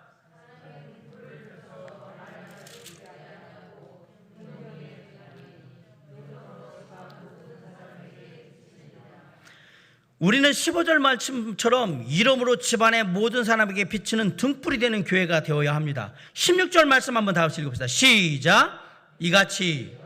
우리는 15절 말씀처럼 이름으로 집안의 모든 사람에게 비치는 등불이 되는 교회가 되어야 합니다. 16절 말씀 한번 다 같이 읽어봅시다. 시작. 이같이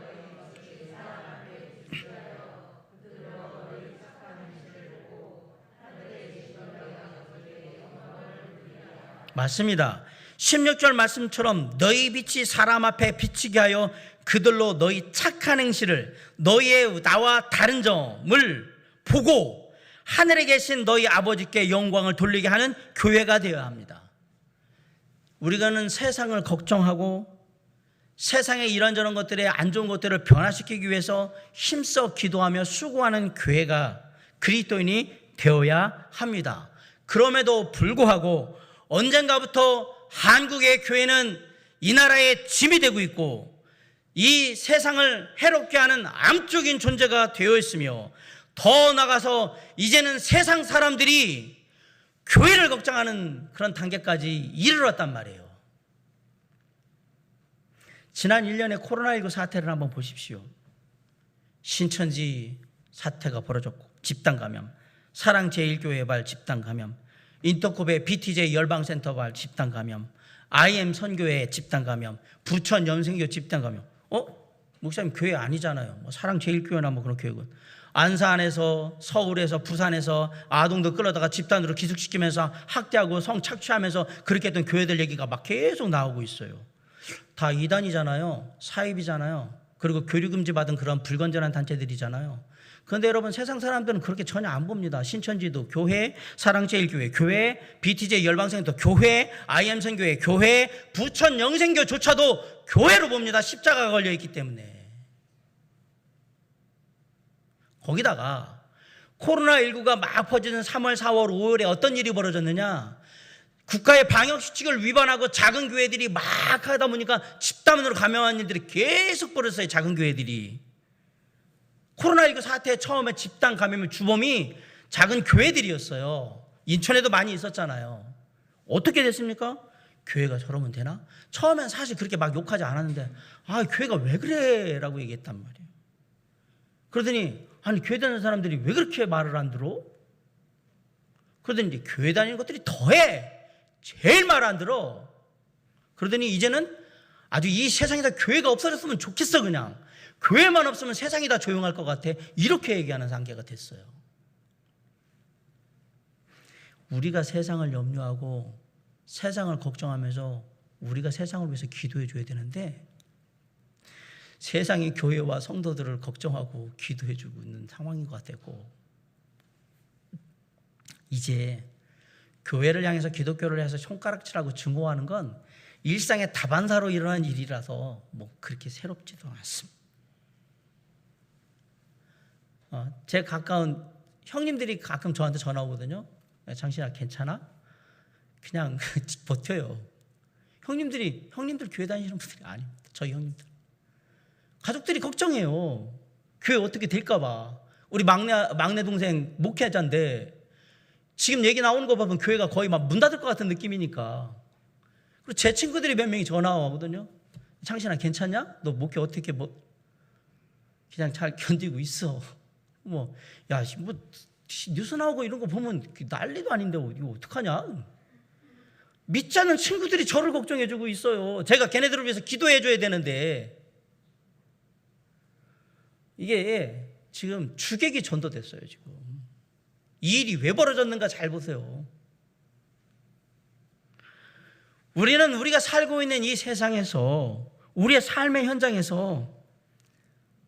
맞습니다. 16절 말씀처럼 너희 빛이 사람 앞에 비치게 하여 그들로 너희 착한 행실을, 너희의 나와 다른 점을 보고 하늘에 계신 너희 아버지께 영광을 돌리게 하는 교회가 되어야 합니다. 우리가는 세상을 걱정하고 세상의 이런저런 것들의 안 좋은 것들을 변화시키기 위해서 힘써 기도하며 수고하는 교회가 그리스도인이 되어야 합니다. 그럼에도 불구하고 언젠가부터 한국의 교회는 이 나라의 짐이 되고 있고 이 세상을 해롭게 하는 암적인 존재가 되어 있으며, 더 나아가서 이제는 세상 사람들이 교회를 걱정하는 그런 단계까지 이르렀단 말이에요. 지난 1년의 코로나19 사태를 한번 보십시오. 신천지 사태가 벌어졌고 집단 감염, 사랑제일교회 발 집단 감염, 인터콥의 BTJ 열방센터 발 집단 감염, IM 선교회 집단 감염, 부천 연생교 집단 감염. 목사님 교회 아니잖아요. 뭐 사랑제일교회나 뭐 그런 교회군. 안산에서, 서울에서, 부산에서 아동들 끌어다가 집단으로 기숙시키면서 학대하고 성 착취하면서 그렇게 했던 교회들 얘기가 막 계속 나오고 있어요. 다 이단이잖아요. 사입이잖아요. 그리고 교류금지 받은 그런 불건전한 단체들이잖아요. 그런데 여러분, 세상 사람들은 그렇게 전혀 안 봅니다. 신천지도 교회, 사랑제일교회 교회, BTJ 열방생도 교회, IM선교회 교회, 부천 영생교조차도 교회로 봅니다. 십자가가 걸려있기 때문에. 거기다가 코로나19가 막 퍼지는 3월, 4월, 5월에 어떤 일이 벌어졌느냐, 국가의 방역수칙을 위반하고 작은 교회들이 막 하다 보니까 집단으로 감염한 일들이 계속 벌어졌어요. 작은 교회들이. 코로나19 사태에 처음에 집단 감염의 주범이 작은 교회들이었어요. 인천에도 많이 있었잖아요. 어떻게 됐습니까? 교회가 저러면 되나? 처음엔 사실 그렇게 막 욕하지 않았는데, 아, 교회가 왜 그래? 라고 얘기했단 말이에요. 그러더니, 아니, 교회 다니는 사람들이 왜 그렇게 말을 안 들어? 그러더니 이제 교회 다니는 것들이 더해. 제일 말 안 들어. 그러더니 이제는 아주 이 세상에서 교회가 없어졌으면 좋겠어. 그냥 교회만 없으면 세상이 다 조용할 것 같아. 이렇게 얘기하는 단계가 됐어요. 우리가 세상을 염려하고 세상을 걱정하면서 우리가 세상을 위해서 기도해 줘야 되는데, 세상이 교회와 성도들을 걱정하고 기도해 주고 있는 상황인 것 같고, 이제 교회를 향해서 기독교를 해서 손가락질하고 증오하는 건 일상의 다반사로 일어난 일이라서 뭐 그렇게 새롭지도 않습니다. 제 가까운 형님들이 가끔 저한테 전화 오거든요. 장신아 괜찮아? 그냥 버텨요. 형님들 교회 다니시는 분들이 아닙니다. 저희 형님들. 가족들이 걱정해요. 교회 어떻게 될까 봐. 우리 막내 동생 목회자인데 지금 얘기 나오는 거 보면 교회가 거의 막 문 닫을 것 같은 느낌이니까. 그리고 제 친구들이 몇 명이 전화 오거든요. 장신아 괜찮냐? 너 목회 어떻게 그냥 잘 견디고 있어. 뉴스 나오고 이런 거 보면 난리도 아닌데 이거 어떡하냐? 믿지 않는 친구들이 저를 걱정해주고 있어요. 제가 걔네들을 위해서 기도해줘야 되는데, 이게 지금 주객이 전도됐어요. 지금 이 일이 왜 벌어졌는가 잘 보세요. 우리는 우리가 살고 있는 이 세상에서, 우리의 삶의 현장에서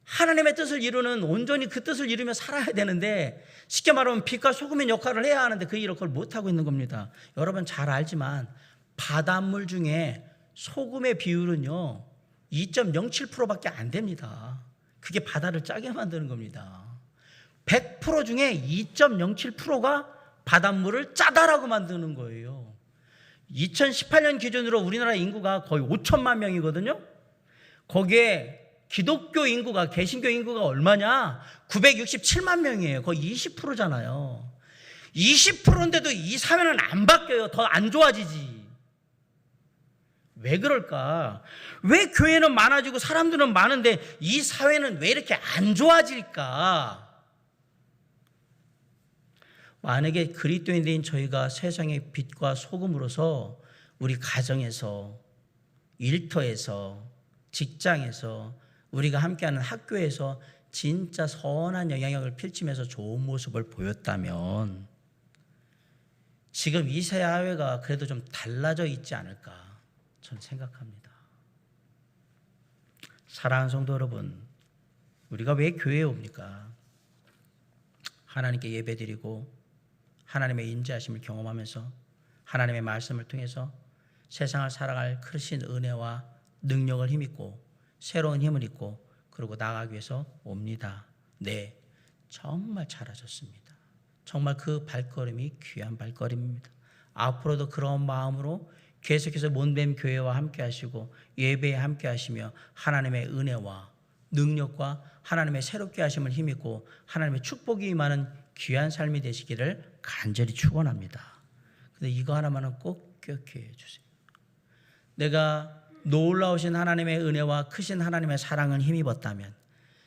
하나님의 뜻을 이루는, 온전히 그 뜻을 이루며 살아야 되는데, 쉽게 말하면 빛과 소금의 역할을 해야 하는데 그 역할을 못하고 있는 겁니다. 여러분 잘 알지만 바닷물 중에 소금의 비율은요 2.07%밖에 안 됩니다. 그게 바다를 짜게 만드는 겁니다. 100% 중에 2.07%가 바닷물을 짜다라고 만드는 거예요. 2018년 기준으로 우리나라 인구가 거의 5천만 명이거든요. 거기에 기독교 인구가, 개신교 인구가 얼마냐? 967만 명이에요. 거의 20%잖아요. 20%인데도 이 사회는 안 바뀌어요. 더 안 좋아지지. 왜 그럴까? 왜 교회는 많아지고 사람들은 많은데 이 사회는 왜 이렇게 안 좋아질까? 만약에 그리스도인들인 저희가 세상의 빛과 소금으로서 우리 가정에서, 일터에서, 직장에서, 우리가 함께하는 학교에서 진짜 선한 영향력을 펼치면서 좋은 모습을 보였다면 지금 이 사회가 그래도 좀 달라져 있지 않을까 저는 생각합니다. 사랑하는 성도 여러분, 우리가 왜 교회에 옵니까? 하나님께 예배드리고 하나님의 인자하심을 경험하면서 하나님의 말씀을 통해서 세상을 살아갈 크신 은혜와 능력을 힘입고 새로운 힘을 입고 그리고 나아가기 위해서 옵니다. 네, 정말 잘하셨습니다. 정말 그 발걸음이 귀한 발걸음입니다. 앞으로도 그런 마음으로 계속해서 몬뱀 교회와 함께 하시고 예배에 함께 하시며 하나님의 은혜와 능력과 하나님의 새롭게 하심을 힘입고 하나님의 축복이 임하는 귀한 삶이 되시기를 간절히 축원합니다. 근데 이거 하나만은 꼭 기억해 주세요. 내가 놀라우신 하나님의 은혜와 크신 하나님의 사랑을 힘입었다면,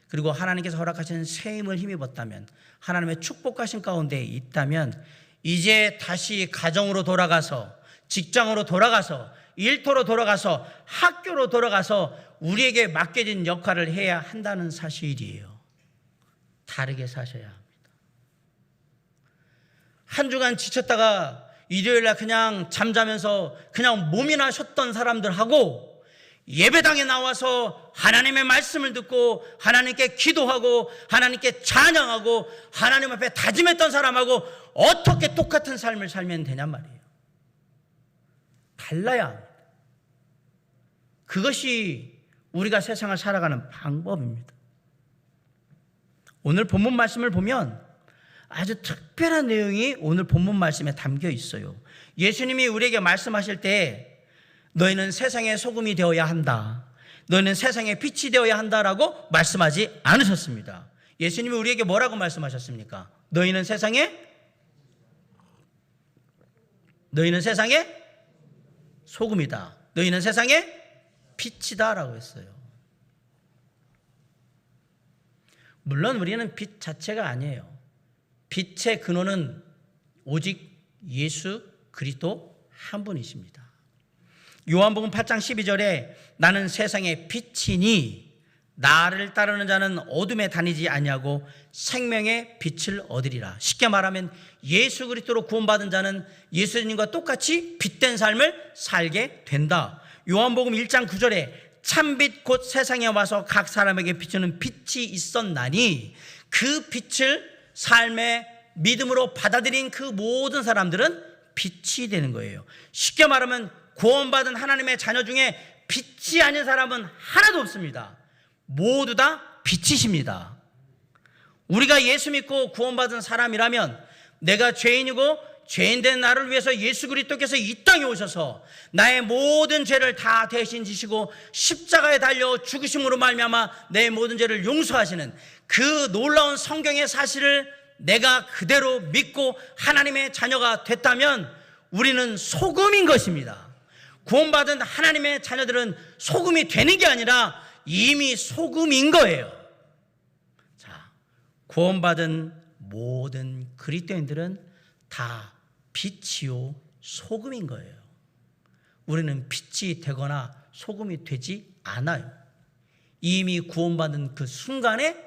그리고 하나님께서 허락하신 새 힘을 힘입었다면, 하나님의 축복하신 가운데 있다면, 이제 다시 가정으로 돌아가서, 직장으로 돌아가서, 일터로 돌아가서, 학교로 돌아가서 우리에게 맡겨진 역할을 해야 한다는 사실이에요. 다르게 사셔야 합니다. 한 주간 지쳤다가 일요일날 그냥 잠자면서 그냥 몸이나 쉬었던 사람들하고 예배당에 나와서 하나님의 말씀을 듣고 하나님께 기도하고 하나님께 찬양하고 하나님 앞에 다짐했던 사람하고 어떻게 똑같은 삶을 살면 되냔 말이에요. 달라야 합니다. 그것이 우리가 세상을 살아가는 방법입니다. 오늘 본문 말씀을 보면 아주 특별한 내용이 오늘 본문 말씀에 담겨 있어요. 예수님이 우리에게 말씀하실 때 너희는 세상의 소금이 되어야 한다, 너희는 세상의 빛이 되어야 한다라고 말씀하지 않으셨습니다. 예수님이 우리에게 뭐라고 말씀하셨습니까? 너희는 세상의 소금이다, 너희는 세상의 빛이다 라고 했어요. 물론 우리는 빛 자체가 아니에요. 빛의 근원은 오직 예수 그리스도 한 분이십니다. 요한복음 8장 12절에 나는 세상의 빛이니 나를 따르는 자는 어둠에 다니지 아니하고 생명의 빛을 얻으리라. 쉽게 말하면 예수 그리스도로 구원받은 자는 예수님과 똑같이 빛된 삶을 살게 된다. 요한복음 1장 9절에 참빛 곧 세상에 와서 각 사람에게 비추는 빛이 있었나니 그 빛을 삶의 믿음으로 받아들인 그 모든 사람들은 빛이 되는 거예요. 쉽게 말하면 구원받은 하나님의 자녀 중에 빛이 아닌 사람은 하나도 없습니다. 모두 다 빛이십니다. 우리가 예수 믿고 구원받은 사람이라면 내가 죄인이고 죄인된 나를 위해서 예수 그리스도께서 이 땅에 오셔서 나의 모든 죄를 다 대신 지시고 십자가에 달려 죽으심으로 말미암아 내 모든 죄를 용서하시는 그 놀라운 성경의 사실을 내가 그대로 믿고 하나님의 자녀가 됐다면 우리는 소금인 것입니다. 구원받은 하나님의 자녀들은 소금이 되는 게 아니라 이미 소금인 거예요. 자, 구원받은 모든 그리스도인들은 다 빛이요 소금인 거예요. 우리는 빛이 되거나 소금이 되지 않아요. 이미 구원받은 그 순간에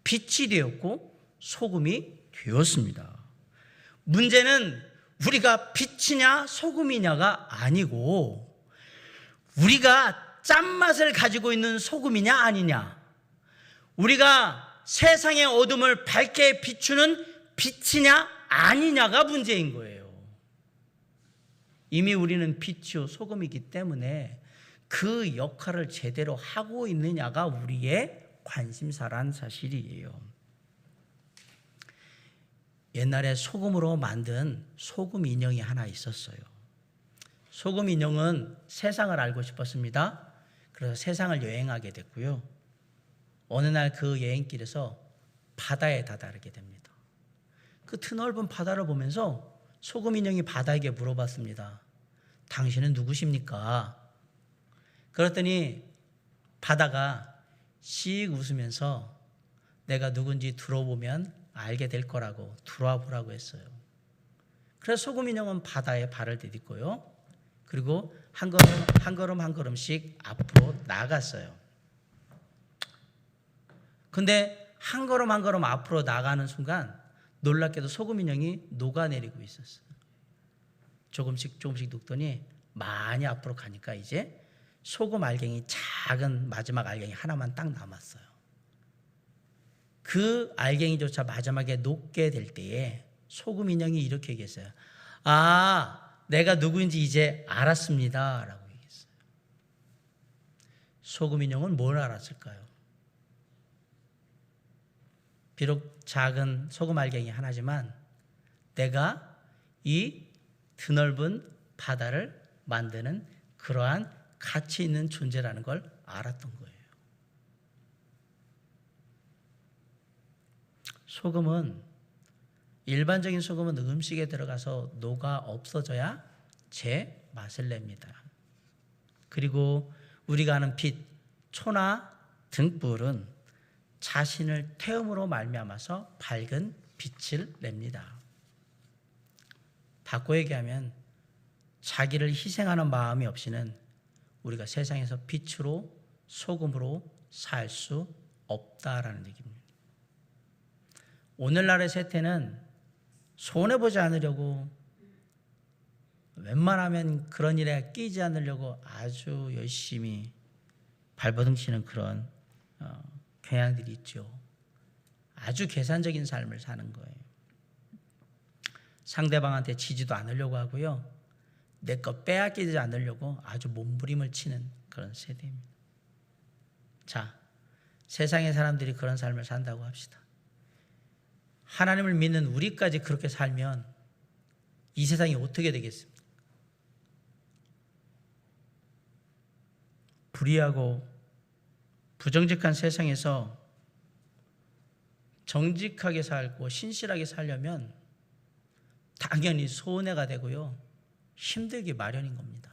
빛이 되었고 소금이 되었습니다. 문제는 우리가 빛이냐 소금이냐가 아니고 우리가 짠맛을 가지고 있는 소금이냐 아니냐, 우리가 세상의 어둠을 밝게 비추는 빛이냐 아니냐가 문제인 거예요. 이미 우리는 빛이요 소금이기 때문에 그 역할을 제대로 하고 있느냐가 우리의 관심사란 사실이에요. 옛날에 소금으로 만든 소금 인형이 하나 있었어요. 소금 인형은 세상을 알고 싶었습니다. 그래서 세상을 여행하게 됐고요. 어느 날 그 여행길에서 바다에 다다르게 됩니다. 그 드넓은 바다를 보면서 소금 인형이 바다에게 물어봤습니다. 당신은 누구십니까? 그랬더니 바다가 씩 웃으면서 내가 누군지 들어보면 알게 될 거라고 들어와 보라고 했어요. 그래서 소금 인형은 바다에 발을 디딛고요. 그리고 한 걸음씩 앞으로 나갔어요. 근데 한 걸음 앞으로 나가는 순간 놀랍게도 소금 인형이 녹아내리고 있었어요. 조금씩 녹더니 많이 앞으로 가니까 이제 소금 알갱이, 작은 마지막 알갱이 하나만 딱 남았어요. 그 알갱이조차 마지막에 녹게 될 때에 소금 인형이 이렇게 얘기했어요. 아, 내가 누구인지 이제 알았습니다 라고 얘기했어요. 소금 인형은 뭘 알았을까요? 비록 작은 소금 알갱이 하나지만 내가 이 드넓은 바다를 만드는 그러한 가치 있는 존재라는 걸 알았던 거예요. 소금은, 일반적인 소금은 음식에 들어가서 녹아 없어져야 제 맛을 냅니다. 그리고 우리가 아는 빛, 초나 등불은 자신을 태움으로 말미암아서 밝은 빛을 냅니다. 바꿔 얘기하면 자기를 희생하는 마음이 없이는 우리가 세상에서 빛으로 소금으로 살 수 없다라는 얘기입니다. 오늘날의 세태는 손해보지 않으려고, 웬만하면 그런 일에 끼지 않으려고 아주 열심히 발버둥치는 그런 경향들이 있죠. 아주 계산적인 삶을 사는 거예요. 상대방한테 지지도 않으려고 하고요. 내 것 빼앗기지 않으려고 아주 몸부림을 치는 그런 세대입니다. 자, 세상의 사람들이 그런 삶을 산다고 합시다. 하나님을 믿는 우리까지 그렇게 살면 이 세상이 어떻게 되겠습니까? 불의하고 부정직한 세상에서 정직하게 살고 신실하게 살려면 당연히 손해가 되고요. 힘들기 마련인 겁니다.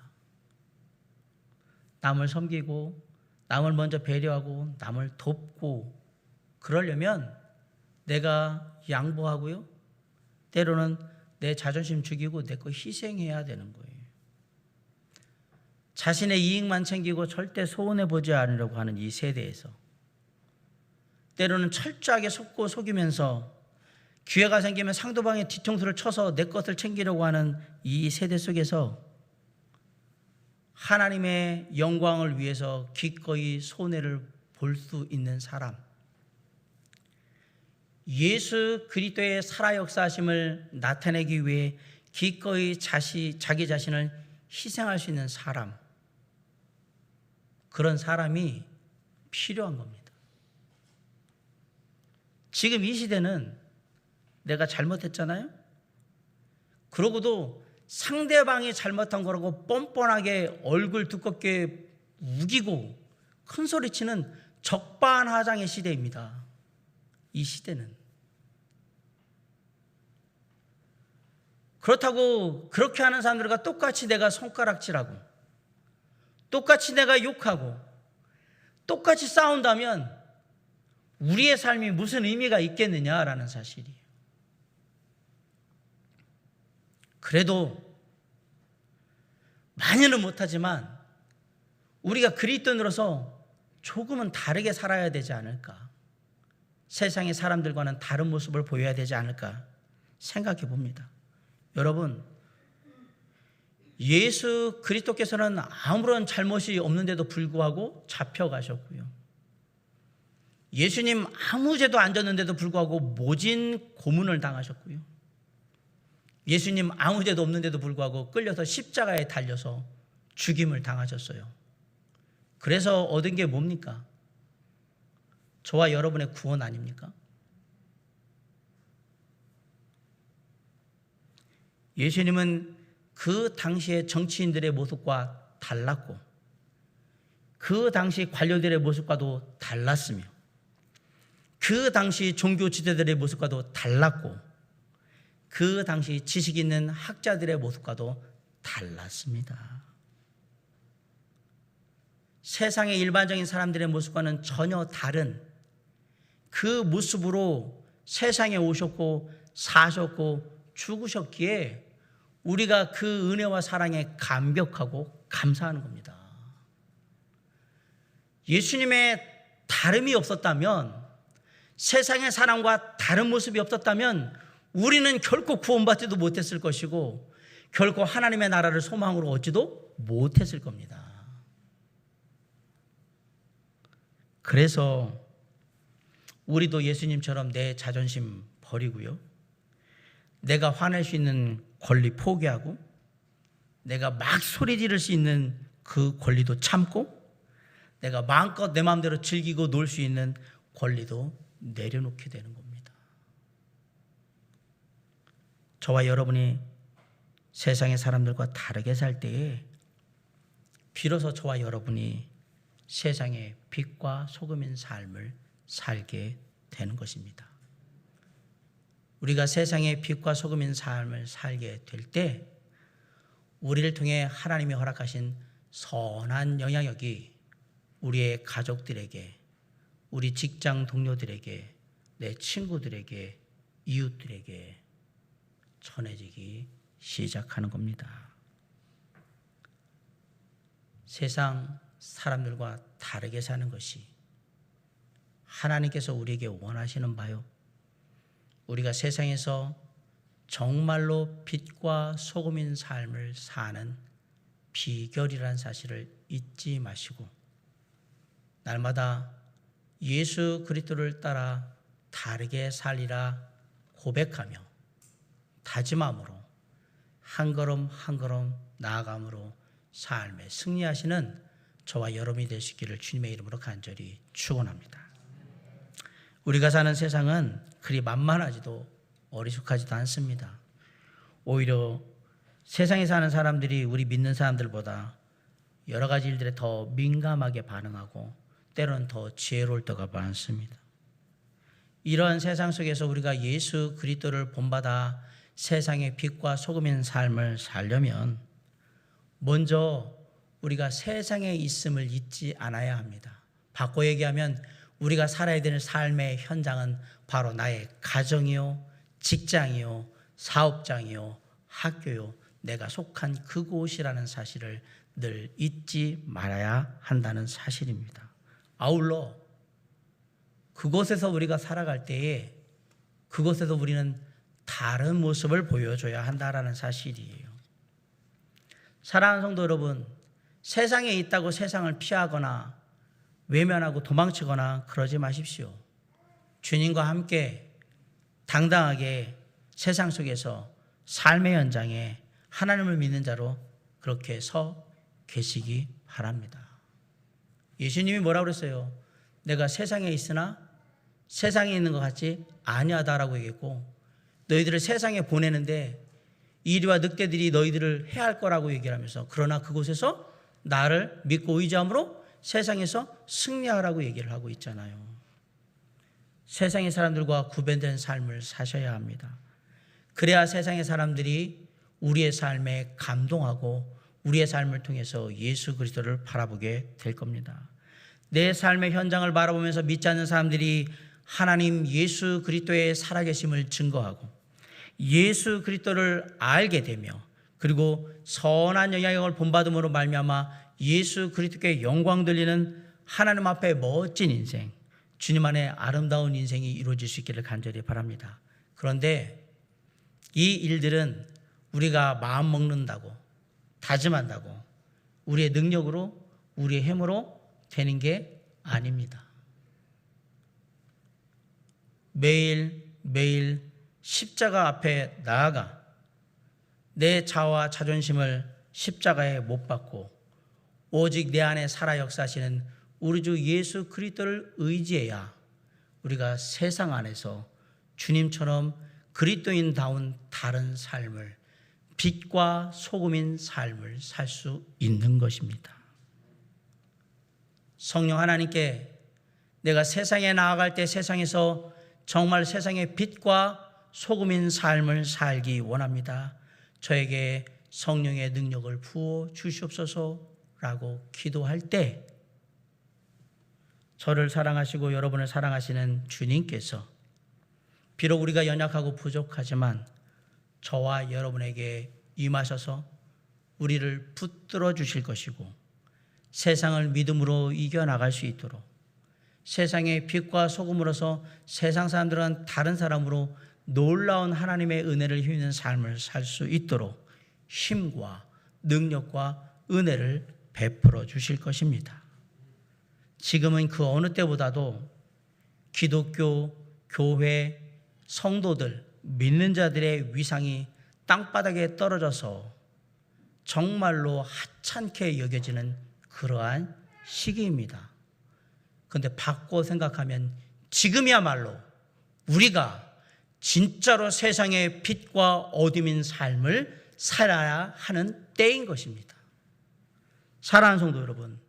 남을 섬기고 남을 먼저 배려하고 남을 돕고 그러려면 내가 양보하고요. 때로는 내 자존심 죽이고 내 거 희생해야 되는 거예요. 자신의 이익만 챙기고 절대 손해보지 않으려고 하는 이 세대에서 때로는 철저하게 속고 속이면서 기회가 생기면 상대방의 뒤통수를 쳐서 내 것을 챙기려고 하는 이 세대 속에서 하나님의 영광을 위해서 기꺼이 손해를 볼 수 있는 사람, 예수 그리스도의 살아 역사하심을 나타내기 위해 기꺼이 자기 자신을 희생할 수 있는 사람, 그런 사람이 필요한 겁니다. 지금 이 시대는 내가 잘못했잖아요? 그러고도 상대방이 잘못한 거라고 뻔뻔하게 얼굴 두껍게 우기고 큰 소리치는 적반하장의 시대입니다. 이 시대는. 그렇다고 그렇게 하는 사람들과 똑같이 내가 손가락질하고 똑같이 내가 욕하고 똑같이 싸운다면 우리의 삶이 무슨 의미가 있겠느냐라는 사실이에요. 그래도 많이는 못하지만 우리가 그리스도인으로서 조금은 다르게 살아야 되지 않을까, 세상의 사람들과는 다른 모습을 보여야 되지 않을까 생각해 봅니다. 여러분, 예수 그리스도께서는 아무런 잘못이 없는데도 불구하고 잡혀가셨고요. 예수님 아무 죄도 안 졌는데도 불구하고 모진 고문을 당하셨고요. 예수님 아무 죄도 없는데도 불구하고 끌려서 십자가에 달려서 죽임을 당하셨어요. 그래서 얻은 게 뭡니까? 저와 여러분의 구원 아닙니까? 예수님은 그 당시의 정치인들의 모습과 달랐고 그 당시 관료들의 모습과도 달랐으며 그 당시 종교 지도자들의 모습과도 달랐고 그 당시 지식 있는 학자들의 모습과도 달랐습니다. 세상의 일반적인 사람들의 모습과는 전혀 다른 그 모습으로 세상에 오셨고 사셨고 죽으셨기에 우리가 그 은혜와 사랑에 감격하고 감사하는 겁니다. 예수님의 다름이 없었다면, 세상의 사람과 다른 모습이 없었다면 우리는 결코 구원받지도 못했을 것이고 결코 하나님의 나라를 소망으로 얻지도 못했을 겁니다. 그래서 우리도 예수님처럼 내 자존심 버리고요, 내가 화낼 수 있는 권리 포기하고 내가 막 소리 지를 수 있는 그 권리도 참고 내가 마음껏 내 마음대로 즐기고 놀 수 있는 권리도 내려놓게 되는 겁니다. 저와 여러분이 세상의 사람들과 다르게 살 때에 비로소 저와 여러분이 세상의 빛과 소금인 삶을 살게 되는 것입니다. 우리가 세상의 빛과 소금인 삶을 살게 될 때 우리를 통해 하나님이 허락하신 선한 영향력이 우리의 가족들에게, 우리 직장 동료들에게, 내 친구들에게, 이웃들에게 전해지기 시작하는 겁니다. 세상 사람들과 다르게 사는 것이 하나님께서 우리에게 원하시는 바요, 우리가 세상에서 정말로 빛과 소금인 삶을 사는 비결이라는 사실을 잊지 마시고 날마다 예수 그리스도를 따라 다르게 살리라 고백하며 다짐함으로 한 걸음 한 걸음 나아감으로 삶에 승리하시는 저와 여러분이 되시기를 주님의 이름으로 간절히 축원합니다. 우리가 사는 세상은 그리 만만하지도 어리숙하지도 않습니다. 오히려 세상에 사는 사람들이 우리 믿는 사람들보다 여러 가지 일들에 더 민감하게 반응하고 때로는 더 지혜로울 때가 많습니다. 이러한 세상 속에서 우리가 예수 그리스도를 본받아 세상의 빛과 소금인 삶을 살려면 먼저 우리가 세상에 있음을 잊지 않아야 합니다. 바꿔 얘기하면 우리가 살아야 되는 삶의 현장은 바로 나의 가정이요, 직장이요, 사업장이요, 학교요, 내가 속한 그곳이라는 사실을 늘 잊지 말아야 한다는 사실입니다. 아울러 그곳에서 우리가 살아갈 때에 그곳에서 우리는 다른 모습을 보여줘야 한다는 사실이에요. 사랑하는 성도 여러분, 세상에 있다고 세상을 피하거나 외면하고 도망치거나 그러지 마십시오. 주님과 함께 당당하게 세상 속에서 삶의 현장에 하나님을 믿는 자로 그렇게 서 계시기 바랍니다. 예수님이 뭐라고 그랬어요? 내가 세상에 있으나 세상에 있는 것 같지 아니하다라고 얘기했고, 너희들을 세상에 보내는데 이리와 늑대들이 너희들을 해할 거라고 얘기를 하면서, 그러나 그곳에서 나를 믿고 의지함으로 세상에서 승리하라고 얘기를 하고 있잖아요. 세상의 사람들과 구별된 삶을 사셔야 합니다. 그래야 세상의 사람들이 우리의 삶에 감동하고 우리의 삶을 통해서 예수 그리스도를 바라보게 될 겁니다. 내 삶의 현장을 바라보면서 믿지 않는 사람들이 하나님 예수 그리스도의 살아계심을 증거하고 예수 그리스도를 알게 되며, 그리고 선한 영향력을 본받음으로 말미암아 예수 그리스도께 영광 돌리는 하나님 앞에 멋진 인생, 주님 안에 아름다운 인생이 이루어질 수 있기를 간절히 바랍니다. 그런데 이 일들은 우리가 마음 먹는다고 다짐한다고 우리의 능력으로 우리의 힘으로 되는 게 아닙니다. 매일 십자가 앞에 나아가 내 자아와 자존심을 십자가에 못 박고 오직 내 안에 살아 역사하시는 우리 주 예수 그리스도를 의지해야 우리가 세상 안에서 주님처럼 그리스도인다운 다른 삶을, 빛과 소금인 삶을 살 수 있는 것입니다. 성령 하나님께 내가 세상에 나아갈 때 세상에서 정말 세상의 빛과 소금인 삶을 살기 원합니다. 저에게 성령의 능력을 부어 주시옵소서라고 기도할 때 저를 사랑하시고 여러분을 사랑하시는 주님께서 비록 우리가 연약하고 부족하지만 저와 여러분에게 임하셔서 우리를 붙들어 주실 것이고 세상을 믿음으로 이겨나갈 수 있도록 세상의 빛과 소금으로서 세상 사람들은 다른 사람으로 놀라운 하나님의 은혜를 힘입는 삶을 살 수 있도록 힘과 능력과 은혜를 베풀어 주실 것입니다. 지금은 그 어느 때보다도 기독교, 교회, 성도들, 믿는 자들의 위상이 땅바닥에 떨어져서 정말로 하찮게 여겨지는 그러한 시기입니다. 그런데 바꿔 생각하면 지금이야말로 우리가 진짜로 세상의 빛과 어둠인 삶을 살아야 하는 때인 것입니다. 사랑하는 성도 여러분,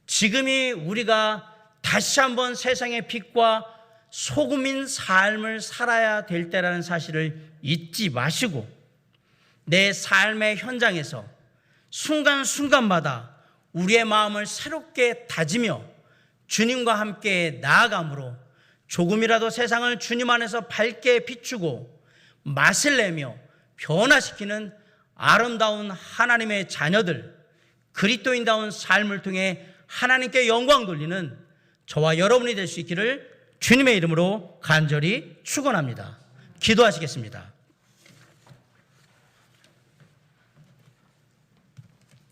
지금이 우리가 다시 한번 세상의 빛과 소금인 삶을 살아야 될 때라는 사실을 잊지 마시고 내 삶의 현장에서 순간순간마다 우리의 마음을 새롭게 다지며 주님과 함께 나아감으로 조금이라도 세상을 주님 안에서 밝게 비추고 맛을 내며 변화시키는 아름다운 하나님의 자녀들, 그리스도인다운 삶을 통해 하나님께 영광 돌리는 저와 여러분이 될 수 있기를 주님의 이름으로 간절히 축원합니다. 기도하시겠습니다.